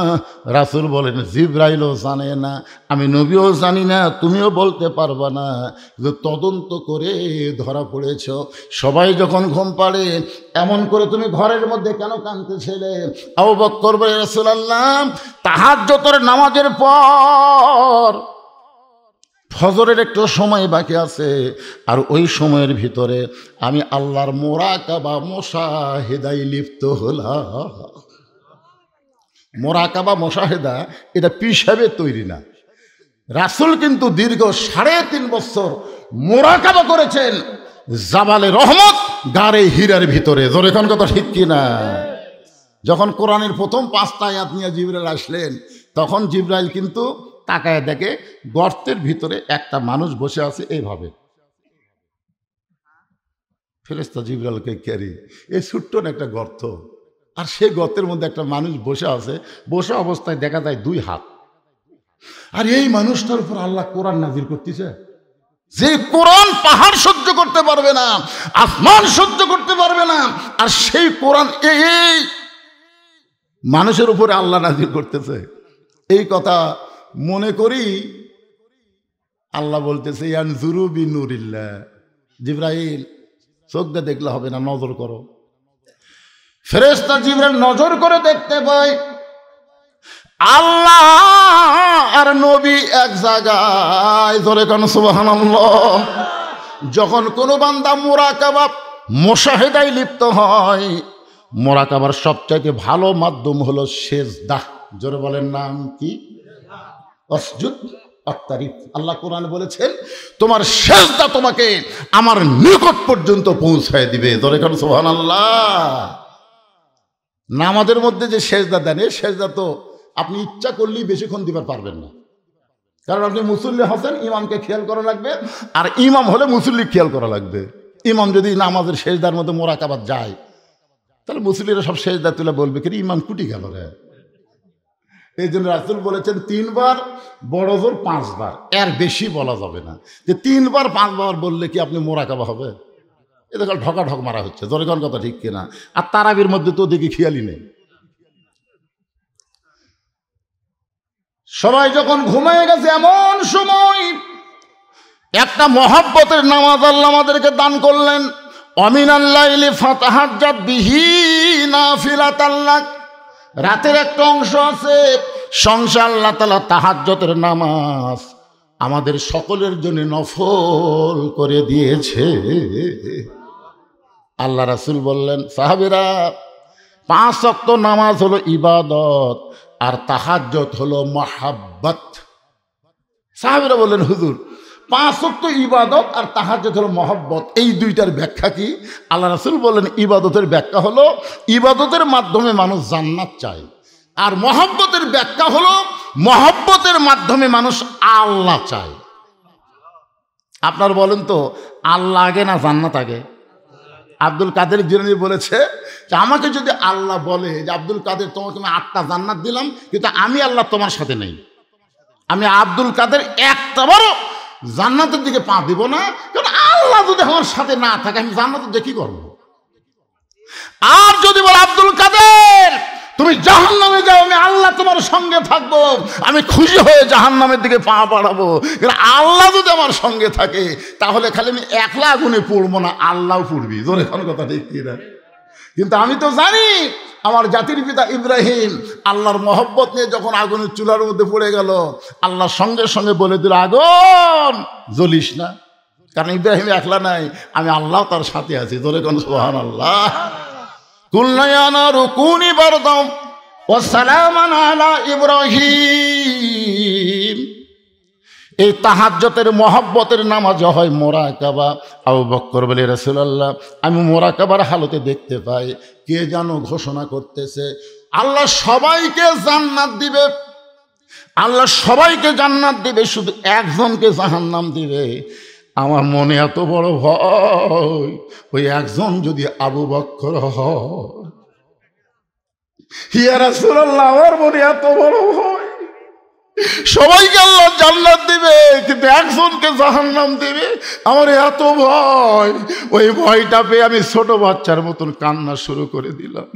রাসূল বলেন, জিবরাইলও জানে না, আমি নবীও জানি না, তুমিও বলতে পারবা না, যে তদন্ত করে ধরা পড়েছ। সবাই যখন ঘুম পাড়ে, এমন করে তুমি ঘরের মধ্যে কেন কাঁদতেছিলে? আবু বকর বলে, রাসূলুল্লাহ তাহাজ্জুদের নামাজের পর ফজরের একটু সময় বাকি আছে, আর ওই সময়ের ভিতরে আমি আল্লাহর মোরাকাবা মুশাহেদায় লিপ্ত হলাম। মোরাকাবা মুশাহেদা এটা পীর সাহেবের তৈরি না। রাসূল কিন্তু দীর্ঘ 3.5 বছর মোরাকাবা করেছেন জাবালে রহমত গারে হীরার ভিতরে। জোরে কোন কথা ঠিক কিনা? যখন কোরআনের প্রথম 5টা আয়াত নিয়ে জিবরাইল আসলেন, তখন জিবরাইল কিন্তু তাকায় দেখে গর্তের ভিতরে একটা মানুষ বসে আছে এইভাবে। ফেরেশতা জিবরাইলকে ক্যারি, এই ছোট্ট একটা গর্ত, আর সেই গর্তের মধ্যে একটা মানুষ বসে আছে। বসে অবস্থায় দেখা যায় 2 হাত। আর এই মানুষটার উপর আল্লাহ কোরআন নাজিল করতেছে, যে কোরআন পাহাড় সহ্য করতে পারবে না, আসমান সহ্য করতে পারবে না, আর সেই কোরআন এই মানুষের উপরে আল্লাহ নাজিল করতেছে। এই কথা মনে করি আল্লাহ বলতেছে, ইয়ানজুরু বিনুরিল্লাহ, জিবরাইল চোখ দিয়ে দেখলে হবে না, নজর করো। ফেরেশতা জিবরাইল নজর করে দেখতে পায় আল্লাহ আর নবী এক জায়গায়। ধরে কেন সুবহানাল্লাহ। যখন কোনো বান্দা মুরাকাবা মুশাহেদায় লিপ্ত হয়, মুরাকাবার সবচাইতে ভালো মাধ্যম হলো সেজদা। জোরে বলেন নাম কি? আসজুদ আত-তারিফ। আল্লাহ কোরআনে বলেছেন, তোমার সেজদা তোমাকে আমার নিকট পর্যন্ত পৌঁছায় দিবে। জোরে কেন সুবহানাল্লাহ। নামাজের মধ্যে যে সেজদা দেন, এই সেজদা তো আপনি ইচ্ছা করলেই বেশিক্ষণ দিবার পারবেন না, কারণ আপনি মুসল্লি হচ্ছেন, ইমামকে খেয়াল করা লাগবে, আর ইমাম হলে মুসল্লি খেয়াল করা লাগবে। ইমাম যদি নামাজের সেজদার মধ্যে মোরাকাবাত যায়, তাহলে মুসল্লিরা সব সেজদা তুলে বলবে, কি ইমাম কুটি গেল রে। এই জন্য রাসূল বলেছেন 3 বার, বড় জোর 5 বার, এর বেশি বলা যাবে না। যে 3 বার 5 বার বললে কি আপনি মোরাকাবা হবে? এটা কাল ঢকা ঢক মারা হচ্ছে। জনগণ কথা ঠিক কিনা? আর তারাবির মধ্যে তো দেখি খেয়ালই নেই। সবাই যখন ঘুমিয়ে গেছে, এমন সময় একটা মহব্বতের নামাজ আল্লাহ আমাদেরকে দান করলেন। অমিনাল লাইলি ফাতাহাজ্জাত বিহি নাফিলাতাল লাক। রাতের একটা অংশ আছে, সংসার আল্লাহ তাআলা তাহাজ্জুদের নামাজ আমাদের সকলের জন্য নফল করে দিয়েছে। আল্লাহ রাসূল বললেন, সাহাবীরা 5 ওয়াক্ত নামাজ হলো ইবাদত, আর তাহাজ্জুদ হলো মহাব্বত। সাহাবীরা বললেন, হুজুর 5 ওয়াক্ত ইবাদত আর তাহাজ্জুদ হলো মহব্বত, এই দুইটার ব্যাখ্যা কি? আল্লাহ রাসূল বললেন, ইবাদতের ব্যাখ্যা হলো ইবাদতের মাধ্যমে মানুষ জান্নাত চায়, আর মহব্বতের ব্যাখ্যা হলো মহব্বতের মাধ্যমে মানুষ আল্লাহ চায়। আপনার বলেন তো, আল্লাহ আগে না জান্নাত আগে? আব্দুল কাদের জিলানী বলেছে যে, আমাকে যদি আল্লাহ বলে যে আব্দুল কাদের তোমাকে আমি 8টা জান্নাত দিলাম, কিন্তু আমি আল্লাহ তোমার সাথে নেই, আমি আব্দুল কাদের একটাবারও জান্নাতের দিকে পা দিব না, কারণ আল্লাহ যদি আমার সাথে না থাকে আমি জান্নাতের দিকে কি করবো? আর যদি বলে আব্দুল কাদের তুমি জাহান্নামে যাও, আমি আল্লাহ তোমার সঙ্গে থাকবো, আমি খুশি হয়ে জাহান্নামের দিকে পা বাড়াবো। আল্লাহ যদি আমার সঙ্গে থাকে, তাহলে খালি আমি একলা আগুনে পড়বো না, আল্লাহ পড়বি। জোরে কোন কথা ঠিক কিনা? কিন্তু আমি তো জানি আমার জাতির পিতা ইব্রাহিম আল্লাহর মহব্বত নিয়ে যখন আগুনের চুলার মধ্যে পড়ে গেল, আল্লাহ সঙ্গে সঙ্গে বলে দিল, আগুন জ্বলিস না, কারণ ইব্রাহিম একলা নাই, আমি আল্লাহ তার সাথে আছি। জোরে কোন সুবহানাল্লাহ। কুল্লা ইয়া নারু কুনি বারদাম ওয়া সালামান আলা ইব্রাহিম। এই তাহাজ্জুদের মহব্বতের নামাজ হয় মোরাকাবা। আবু বকর বলে, রাসূলুল্লাহ আমি মোরাকাবার হালতে দেখতে পাই কে যেন ঘোষণা করতেছে, আল্লাহ সবাইকে জান্নাত দিবে, আল্লাহ সবাইকে জান্নাত দিবে, শুধু একজনকে জাহান্নাম দিবে। আমার মনে এত বড় ভয়, ওই একজন যদি আবু বকর হয়। ইয়া রাসূলুল্লাহ আমার মনে এত বড় ভয়, সবাইকে আল্লাহ জান্নাত দিবে, কিন্তু একজনকে জাহান্নাম দিবে। আমার এত ভয়, ওই ভয়টা পেয়ে আমি ছোট বাচ্চার মতন কান্না শুরু করে দিলাম।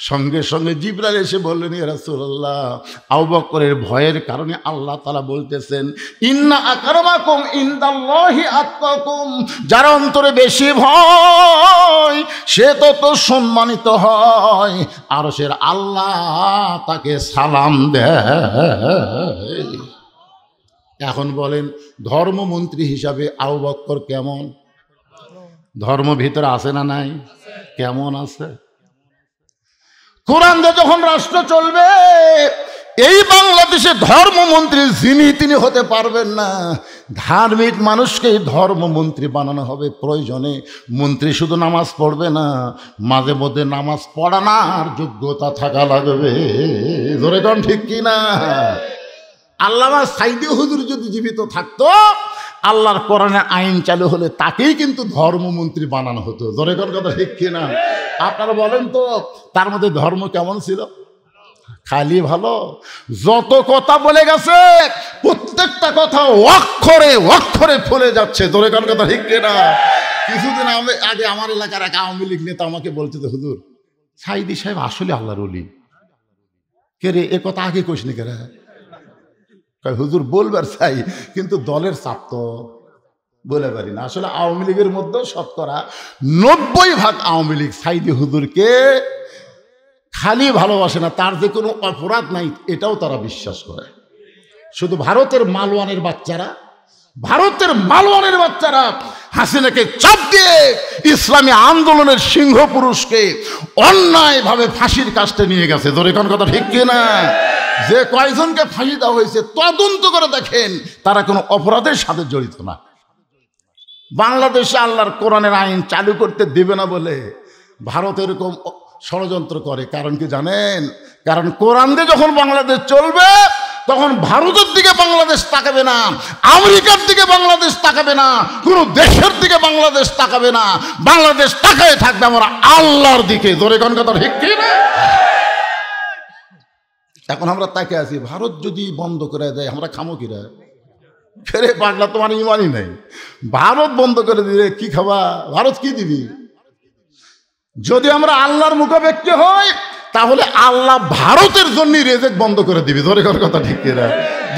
সঙ্গে সঙ্গে জিবরাইল এসে বললেন, ইয়া রাসূলুল্লাহ, আবু বকরের ভয়ের কারণে আল্লাহ তাআলা বলতেছেন, ইন্না আকরামাকুম ইনদাল্লাহি আতকাকুম, যার অন্তরে বেশি ভয় সে তত সম্মানিত হয়, আরশের আল্লাহ তাকে সালাম দেয়। এখন বলেন, ধর্মমন্ত্রী হিসাবে আবু বকর কেমন? ধর্ম ভিতরে আছে না নাই? কেমন আছে? কোরআন দিয়ে যখন রাষ্ট্র চলবে, এই বাংলাদেশে ধর্মমন্ত্রী যিনি তিনি হতে পারবেন না। ধার্মিক মানুষকেই ধর্মমন্ত্রী বানানো হবে। প্রয়োজনে মন্ত্রী শুধু নামাজ পড়বে না, মাঝে মধ্যে নামাজ পড়ানোর যোগ্যতা থাকা লাগবে। ধরে কোন ঠিক কি না? আল্লামা সাইদি হুজুর যদি জীবিত থাকতো, আল্লাহর কোরআনের আইন চালু হলে তাকেই কিন্তু ধর্মমন্ত্রী বানানো হতো। ধরে কোন কথা ঠিক কি না? আপনারা বলেন তো, তার মধ্যে ধর্ম কেমন ছিল? খালি ভালো। যত কথা বলে গেছে প্রত্যেকটা কথা অক্ষরে অক্ষরে ফলে যাচ্ছে। ধরে কোন কথা ঠিক কি না? কিছুদিন আগে আমার এলাকার এক আওয়ামী লীগ নেতা আমাকে বলছে, হুজুর সাইদি সাহেব আসলে আল্লাহর ওলি। কে রে, এ কথা আগে কইসনি কে রে? হুজুর বলবার চাই, কিন্তু দলের চাপ তো বলে পারি না। আসলে আওয়ামী লীগের মধ্যে শতকরা 90% আওয়ামী লীগ সাইদি হুজুরকে খালি ভালোবাসে না, তার যে কোনো অপরাধ নাই এটাও তারা বিশ্বাস করে। শুধু ভারতের মালওয়ানের বাচ্চারা হাসিনাকে চাপ দিয়ে ইসলামী আন্দোলনের সিংহ পুরুষকে অন্যায়ভাবে ফাঁসির কাস্টে নিয়ে গেছে। ধরে কোন কথা ঠিক কিনা? যে কয়জনকে ফাঁসি দেওয়া হয়েছে তদন্ত করে দেখেন, তারা কোনো অপরাধের সাথে জড়িত না। বাংলাদেশে আল্লাহর কোরআনের আইন চালু করতে দেবে না বলে ভারত এরকম ষড়যন্ত্র করে। কারণ কি জানেন? কারণ কোরআন দিয়ে যখন বাংলাদেশ চলবে, তখন ভারতের দিকে বাংলাদেশ তাকাবে না, আমেরিকার দিকে বাংলাদেশ তাকাবে না, কোনো দেশের দিকে বাংলাদেশ তাকাবে না। বাংলাদেশ তাকায় থাকবে আমরা আল্লাহর দিকে। ধরে কোন কথা ঠিক কি না? এখন আমরা তাকে আছি, ভারত যদি বন্ধ করে দেয় আমরা খামো কিরা? ফেরে পাগলা, তোমার ইমানই নাই। ভারত বন্ধ করে দিলে কি খাবা? ভারত কি দিবি? যদি আমরা আল্লাহর মুখাপেক্ষী হই, তাহলে আল্লাহ ভারতের জন্য রেজেক বন্ধ করে দিবি। ধরে কোন কথা ঠিক কিনা?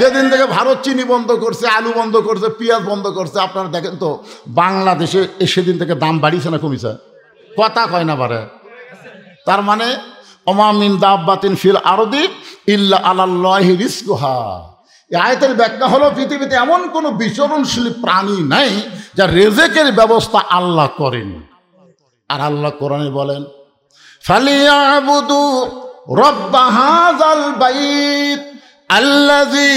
যেদিন থেকে ভারত চিনি বন্ধ করছে, আলু বন্ধ করছে, পেঁয়াজ বন্ধ করছে, আপনারা দেখেন তো বাংলাদেশে সেদিন থেকে দাম বাড়িছে না কমিছে? কথা কয় না পারে। তার মানে ওমা মিন দাব্বাতিন ফিল আরদি ইল্লা আলাল্লাহি রিজকুহা। এই আয়াতের ব্যাখ্যা হলো, পৃথিবীতে এমন কোনো বিচরণশীল প্রাণী নাই যার রেজেকের ব্যবস্থা আল্লাহ করেন। আর আল্লাহ কোরআনে বলেন, ফালিয়াবুদু রাব্ব হাযাল বাইত আল্লাযী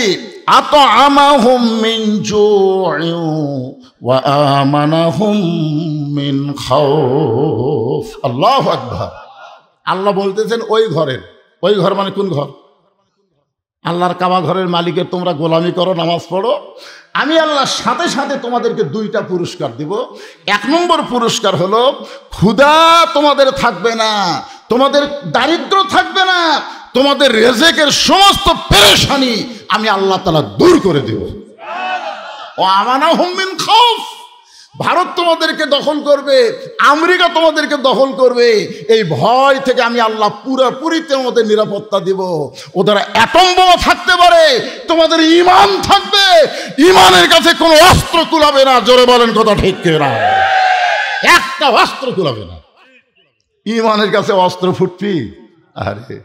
আত'আমাহুম মিন জু'ইন ওয়া আমানাহুম মিন খাউফ। আল্লাহু আকবার। আল্লাহ বলতেছেন ওই ঘর মানে কোন ঘর? আল্লাহর কাবা ঘরের মালিকের তোমরা গোলামি করো, নামাজ পড়ো, আমি আল্লাহর সাথে সাথে তোমাদেরকে 2টা পুরস্কার দিব। 1 নম্বর পুরস্কার হলো, ক্ষুধা তোমাদের থাকবে না, তোমাদের দারিদ্র থাকবে না, তোমাদের রিজেকের সমস্ত পেরেশানি আমি আল্লাহ তাআলা দূর করে দেব। ও আমানাহুম মিন খাউফ। ভারত তোমাদেরকে দখল করবে, আমেরিকা তোমাদেরকে দখল করবে, এই ভয় থেকে আমি আল্লাহ পুরোপুরি তোমাদের নিরাপত্তা দিব। ওদের অ্যাটম বোমা থাকতে পারে, তোমাদের ঈমান থাকবে, ঈমানের কাছে কোনো অস্ত্র কুলাবে না। জোরে বলেন কথা ঠিক কিনা? একটা অস্ত্র কুলাবে না। ঈমানের কাছে অস্ত্র ফুটবি? আরে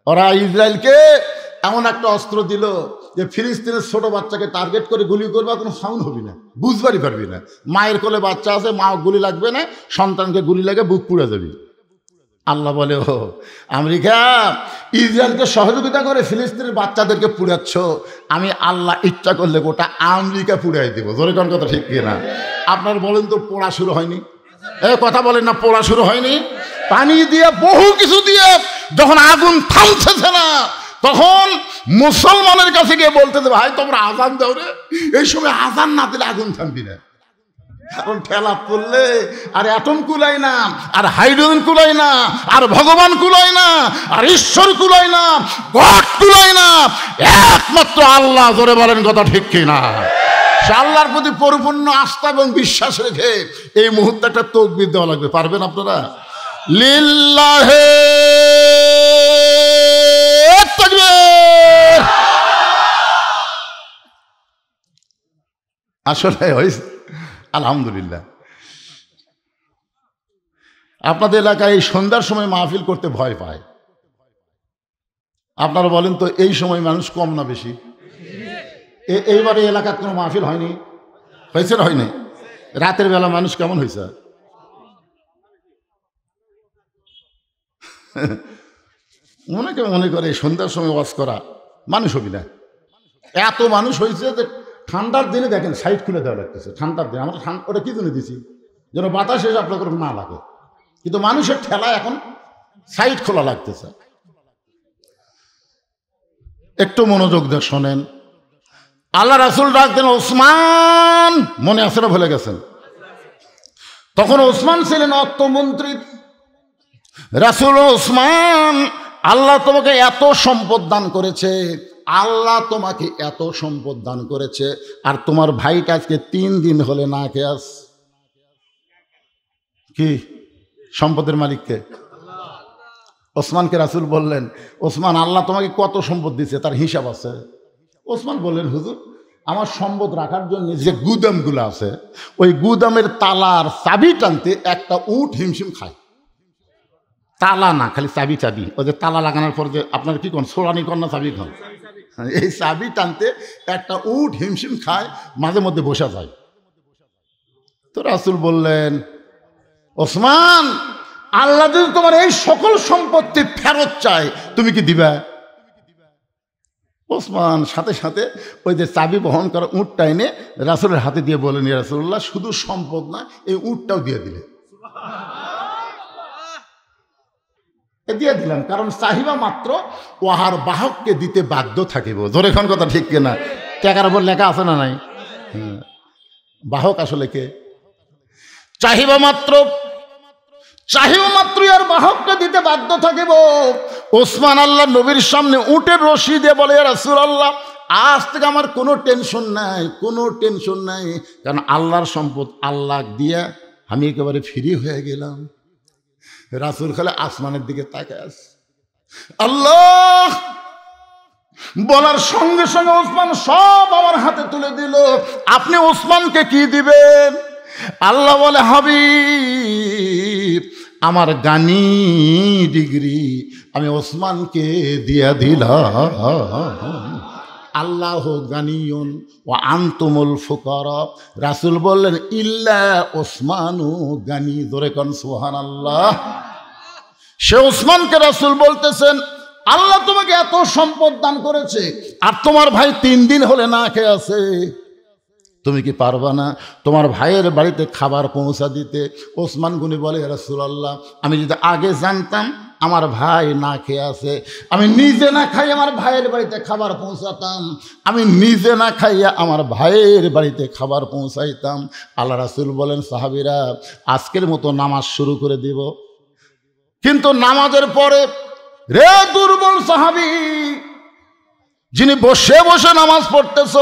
ওরা ইসরায়েলকে এমন একটা অস্ত্র দিল যে ফিলিস্তিনের ছোট বাচ্চাকে টার্গেট করে গুলি করবা, কোনো সাউন্ড হবে না, বুঝবারই পারবি না। মায়ের কোলে বাচ্চা আছে, মা গুলি লাগবে না, সন্তানকে গুলি লাগে বুক পুড়ে যাবি। আল্লাহ বলে, ও আমেরিকা ইসরায়েলকে সহযোগিতা করে ফিলিস্তিনের বাচ্চাদেরকে পুড়াচ্ছ, আমি আল্লাহ ইচ্ছা করলে গোটা আমেরিকা পুড়াই দেবো। ধরে কোন কথা ঠিক কিনা? আপনার বলেন তো, পোড়া শুরু হয়নি? কথা বলেন না, পোড়া শুরু হয়নি? পানি দিয়ে বহু কিছু দিয়ে যখন আগুন থামছে না, তখন মুসলমানের কাছে গিয়ে বলতে দেবে, ভাই তোমরা আজান দাও রে। এই সময় আজান না দিলে আগুন থামবি না। কারণ ঠেলা পড়লে আর অ্যাটম কুলায় না, আর হাইড্রোজেন কুলায় না, আর ভগবান কুলায় না, আর ঈশ্বর কুলায় না, গড কুলায় না, একমাত্র আল্লাহ। জোরে বলেন কথা ঠিক কিনা? সে আল্লাহর প্রতি পরিপূর্ণ আস্থা এবং বিশ্বাস রেখে এই মুহূর্তে একটা তাকবীর দেওয়া লাগবে। পারবেন আপনারা? লিল্লাহে তাকবীর। আসলে হয়েছে আলহামদুলিল্লাহ। আপনাদের এলাকায় এই সন্ধ্যার সময় মাহফিল করতে ভয় পায়। আপনারা বলেন তো এই সময় মানুষ কম না বেশি? এইবারে এলাকার কোনো মাহফিল হয়নি? হয়েছে না হয়নি? রাতের বেলা মানুষ কেমন হয়েছে? অনেকে মনে করে সন্ধ্যার সময় ওয়াজ করা মানুষ হবি না। এত মানুষ হয়েছে যে ঠান্ডার দিনে দেখেন সাইড খুলে দেওয়া লাগতেছে। ঠান্ডার দিনে আমরা ওটা কি জন্য দিছি? যেন বাতাস এসে আপনাদের না লাগে, কিন্তু মানুষের ঠেলা এখন সাইড খোলা লাগতেছে। একটু মনোযোগ দিয়ে শোনেন। আল্লাহ রাসূল ডাকতেন ওসমান, মনে আছে না ভুলে গেছেন? তখন ওসমান ছিলেন অর্থমন্ত্রী। রাসূল ওসমান, আল্লাহ তোমাকে এত সম্পদ দান করেছে, আল্লাহ তোমাকে এত সম্পদ দান করেছে, আর তোমার ভাইটা আজকে 3 দিন হলে না খেয়ে আস। কি সম্পদের মালিককে? ওসমানকে রাসূল বললেন, ওসমান আল্লাহ তোমাকে কত সম্পদ দিচ্ছে তার হিসাব আছে? ওসমান বললেন, হুজুর আমার সম্পদ রাখার জন্য যে গুদামগুলো আছে ওই গুদামের তালার চাবি টানতে একটা উট হিমশিম খায়। তালা না, খালি চাবি চাবি, ওই যে তালা লাগানোর পর যে আপনার কি কোন সোরানি কন্যা চাবি খান, এই চাবি টানতে একটা উট হিমশিম খায়, মাঝে মধ্যে বসা যায়। তো রাসূল বললেন, ওসমান আল্লাহ যদি তোমার এই সকল সম্পত্তি ফেরত চায় তুমি কি দিবা? ওসমান সাথে সাথে ওই যে চাবি বহন করা উটটা এনে রাসূলের হাতে দিয়ে বলেন, ইয়া রাসূলুল্লাহ শুধু সম্পদ না এই উটটাও দিয়ে দিলে। দিয়ে দিলাম, কারণ চাহিবা মাত্র ওহার বাহককে দিতে বাধ্য থাকিব। জোরে খান কথা ঠিক কিনা? টাকার উপর লেখা আছে না নাই? বাহক আসলে কে? চাহিবা মাত্র আর বাহককে দিতে বাধ্য থাকিব। ওসমান আল্লাহ নবীর সামনে উটের রশি দিয়ে বলে, ইয়া রাসূলুল্লাহ আজ থেকে আমার কোনো টেনশন নাই, কোনো টেনশন নাই, কারণ আল্লাহর সম্পদ আল্লাহ দিয়া আমি একেবারে ফ্রি হয়ে গেলাম। রাসূল খালি আসমানের দিকে তাকায় আছে। আল্লাহ বলার সঙ্গে সঙ্গে ওসমান সব আমার হাতে তুলে দিল। আপনি ওসমানকে কি দিবেন? আল্লাহ বলে, হাবিব আমার গানি ডিগ্রি আমি ওসমানকে দিয়া দিলাম। আল্লাহ গানিয়ুন ওয়া আনতুমুল ফুকারা। রাসূল বললেন, ইল্লা ওসমানু গানি। জোরে কোন সুবহানাল্লাহ। সে ওসমানকে রাসূল বলতেছেন, আল্লাহ তোমাকে এত সম্পদ দান করেছে আর তোমার ভাই 3 দিন হলে না খেয়ে আছে, তুমি কি পারবা না তোমার ভাইয়ের বাড়িতে খাবার পৌঁছা দিতে? ওসমান গনি বলে, ইয়া রাসূলুল্লাহ আমি যদি আগে জানতাম আমার ভাই না খেয়ে আছে, আমি নিজে না খাই আমার ভাইয়ের বাড়িতে খাবার পৌঁছাতাম, আমি নিজে না খাইয়া আমার ভাইয়ের বাড়িতে খাবার পৌঁছাইতাম। আল্লাহ রাসূল বলেন, সাহাবীরা আজকের মতো নামাজ শুরু করে দিব। কিন্তু নামাজের পরে, রে দুর্বল সাহাবী যিনি বসে বসে নামাজ পড়তেছ,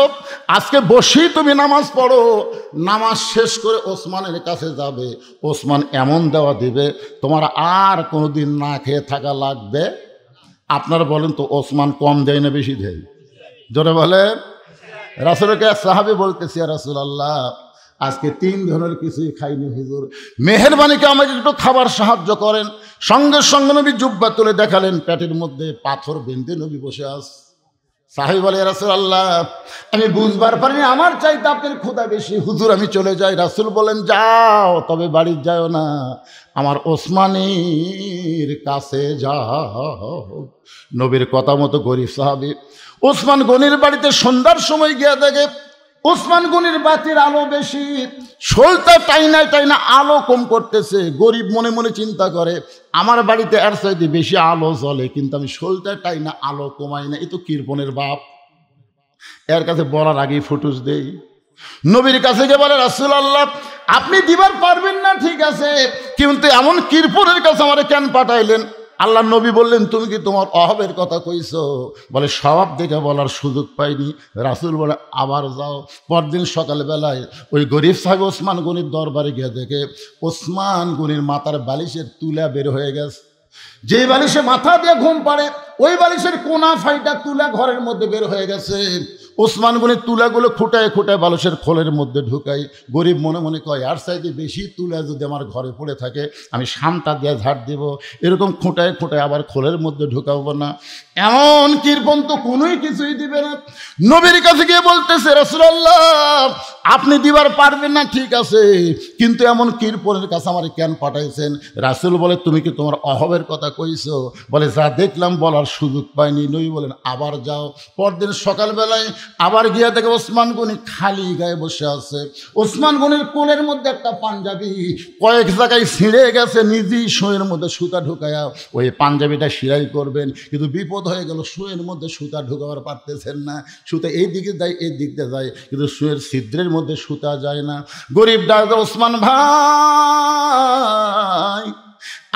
আজকে বসেই তুমি নামাজ পড়ো। নামাজ শেষ করে ওসমানের কাছে যাবে, ওসমান এমন দেওয়া দিবে তোমার আর কোনোদিন না খেয়ে থাকা লাগবে। আপনারা বলেন তো ওসমান কম দেয় না বেশি দেয়? জোরে বলেন। রাসূলকে সাহাবী বলতেছি, ইয়া রাসূলুল্লাহ আজকে 3 ধরনের কিছুই খাইনি হুজুর, মেহেরবানিকে আমাকে একটু খাবার সাহায্য করেন। সঙ্গে সঙ্গে নবী জুব্বা তুলে দেখালেন, পেটের মধ্যে পাথর বেঁধে নবী বসে আস। সাহাবী বলে, ইয়া রাসূলুল্লাহ আমি বুঝবার পারিনি আমার চাইতে আপনার ক্ষুধা বেশি, হুজুর আমি চলে যাই। রাসূল বলেন, যাও, তবে বাড়ি যাও না, আমার ওসমানের কাছে যাও। নবীর কথা মতো গরিব সাহাবী ওসমান গনির বাড়িতে সন্ধ্যার সময় গিয়ে দেখে ওসমান গনির বাতির আলো বেশি, শোলটা টাইনা আলো কম করতেছে। গরিব মনে মনে চিন্তা করে, আমার বাড়িতে এর চাইতে বেশি আলো জ্বলে, কিন্তু আমি শোলটা টাইনা আলো কমাই না, এ তো কৃপণের বাপ, এর কাছে বলার আগেই ফুটুস দেই। নবীর কাছে গিয়ে বলে, রাসূলুল্লাহ আপনি দিবার পারবেন না ঠিক আছে, কিন্তু এমন কিরপুরের কাছে আমারে কেন পাঠাইলেন? আল্লাহ নবী বললেন, তুমি কি তোমার অভাবের কথা কইছো? বলে স্বভাব দেখে বলার সুযোগ পাইনি। রাসূল বলে, আবার যাও। পরদিন সকালবেলায় ওই গরিব সাহেব ওসমান গনির দরবারে গিয়ে দেখে ওসমান গনির মাথার বালিশের তুলা বের হয়ে গেছে। যেই বালিশে মাথা দিয়ে ঘুম পাড়ে ওই বালিশের কোনা ফাইটা তুলা ঘরের মধ্যে বের হয়ে গেছে। ওসমান গনির তুলাগুলো খুঁটায় খুঁটায় বালিশের খোলের মধ্যে ঢুকাই। গরিব মনে মনে কয়, আর চাইতে বেশি তুলা যদি আমার ঘরে পড়ে থাকে আমি শামটা দিয়ে ঝাড় দেব, এরকম খুঁটায় খুঁটায় আবার খোলের মধ্যে ঢুকাবো না। এমন কিরপন তো কোনোই কিছুই দিবে না। নবীর কাছে গিয়ে বলতেছে, রাসূলুল্লাহ আপনি দিবার পারবেন না ঠিক আছে, কিন্তু এমন কিরপনের কাছে আমার কেন পাঠাইছেন? রাসূল বলে, তুমি কি তোমার অভাবের কথা কইছো? বলে, যা দেখলাম বলার সুযোগ পাইনি। নবী বলেন, আবার যাও। পরদিন সকালবেলায় আবার গিয়া দেখে ওসমান গনি খালি গায়ে বসে আছে। ওসমান গনির কোলের মধ্যে একটা পাঞ্জাবি কয়েক জায়গায় ছিঁড়ে গেছে, নিজেই শোয়ের মধ্যে সুতা ঢুকায়া ওই পাঞ্জাবিটা সেলাই করবেন, কিন্তু বিপদ হয়ে গেল, শোয়ের মধ্যে সুতা ঢুকাবার পারতেছেন না। সুতা এই দিকে যায় এই দিক দিয়ে যায়, কিন্তু শোয়ের ছিদ্রের মধ্যে সুতা যায় না। গরিব ডাক, ওসমান ভাই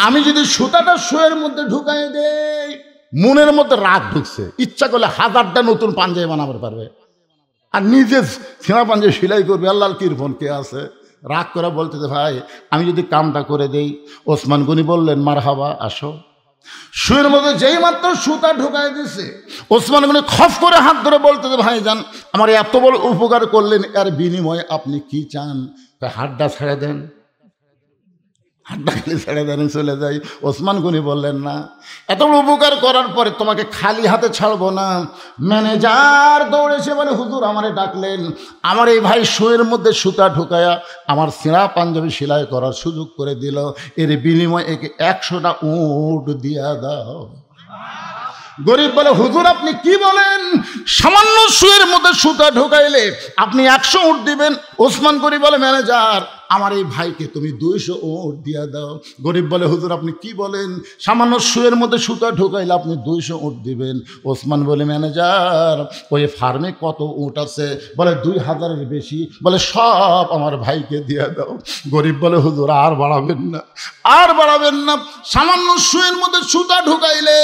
আমি যদি সুতাটা শোয়ের মধ্যে ঢুকাই দেই, মনের মধ্যে রাগ ঢুকছে, ইচ্ছা করলে 1000টা নতুন পাঞ্জাবি বানাতে পারবে, আর নিজে ছেঁড়া পাঞ্জাবি সেলাই করবে। আল্লাহর কিরপন কে আছে? রাগ করে বলতেছে, ভাই আমি যদি কামটা করে দেই। ওসমান গনি বললেন, মারহাবা, আসো। শুয়ের মধ্যে যেই মাত্র সুতা ঢুকাই দিছে, ওসমান গনি খপ করে হাত ধরে বলতেছে, ভাই যান আমার এত বড় উপকার করলেন, এর বিনিময়ে আপনি কি চান? হাতটা ছেড়ে দেন, হাতটা খালি ছেড়ে দেন, চলে যাই। ওসমান গনি বললেন, না, এত বড় উপকার করার পরে তোমাকে খালি হাতে ছাড়বো না। ম্যানেজার দৌড়ে এসে বলে, হুজুর আমারে ডাকলেন, আমার এই ভাই শোয়ের মধ্যে সুতা ঢুকায়া আমার ছেঁড়া পাঞ্জাবি সেলাই করার সুযোগ করে দিল, এর বিনিময়ে একে 100টা উট দিয়া দাও। গরিব বলে, হুজুর আপনি কি বলেন? সামান্য শুয়ের মধ্যে সুতা ঢুকাইলে আপনি 100 উট দিবেন? ওসমান গনি বলে, ম্যানেজার আমার এই ভাইকে তুমি 200 উট দিয়া দাও। গরিব বলে, হুজুর আপনি কি বলেন? সামান্য শুয়ের মধ্যে সুতা ঢুকাইলে আপনি 200 উট দিবেন? ওসমান বলে, ম্যানেজার ওই ফার্মে কত উট আছে? বলে 2000-এর বেশি। বলে, সব আমার ভাইকে দিয়া দাও। গরিব বলে, হুজুর আর বাড়াবেন না, আর বাড়াবেন না। সামান্য শুয়ের মধ্যে সুতা ঢুকাইলে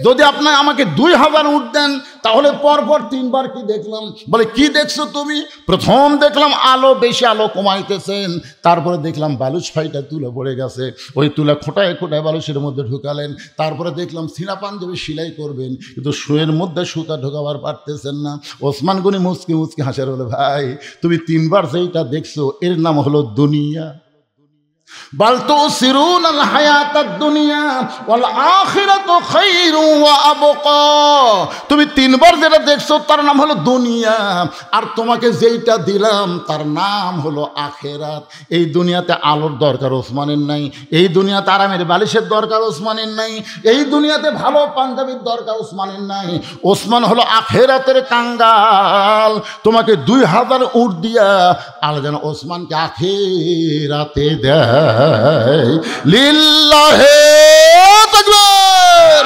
যদি আপনি আমাকে 2000 উট দেন, তাহলে পরপর 3 বার কি দেখলাম? বলে, কি দেখছো তুমি? প্রথম দেখলাম আলো বেশি আলো কমাইতেছেন, তারপরে দেখলাম বালুচ ফাইটা তুলে পড়ে গেছে, ওই তুলা খোটায় খোটায় বালুচের মধ্যে ঢুকালেন। তারপরে দেখলাম ছিঁড়া পাঞ্জাবি সেলাই করবেন, কিন্তু শুয়ের মধ্যে সুতা ঢোকাবার পারতেছেন না। ওসমান গনি মুচকি মুচকি হাসের বলে, ভাই তুমি 3 বার যেইটা দেখছো এর নাম হলো দুনিয়া। বাল তুসিরুনাল হায়াতাদ দুনিয়া ওয়াল আখিরাতু খায়রুন ওয়া আবকা। তুমি 3 বার যেটা দেখছো তার নাম হলো দুনিয়া, আর তোমাকে যেইটা দিলাম তার নাম হলো আখিরাত। এই দুনিয়াতে আলোর দরকার ওসমানের নাই, এই দুনিয়াতে আরামের বালিশের দরকার ওসমানের নাই, এই দুনিয়াতে ভালো পাঞ্জাবির দরকার ওসমানের নাই। ওসমান হলো আখিরাতের কাঙ্গাল। তোমাকে 2000 উট দিয়া আল্লাহ যেন ওসমানকে আখিরাতে দেয়। লিল্লাহে তাকবীর।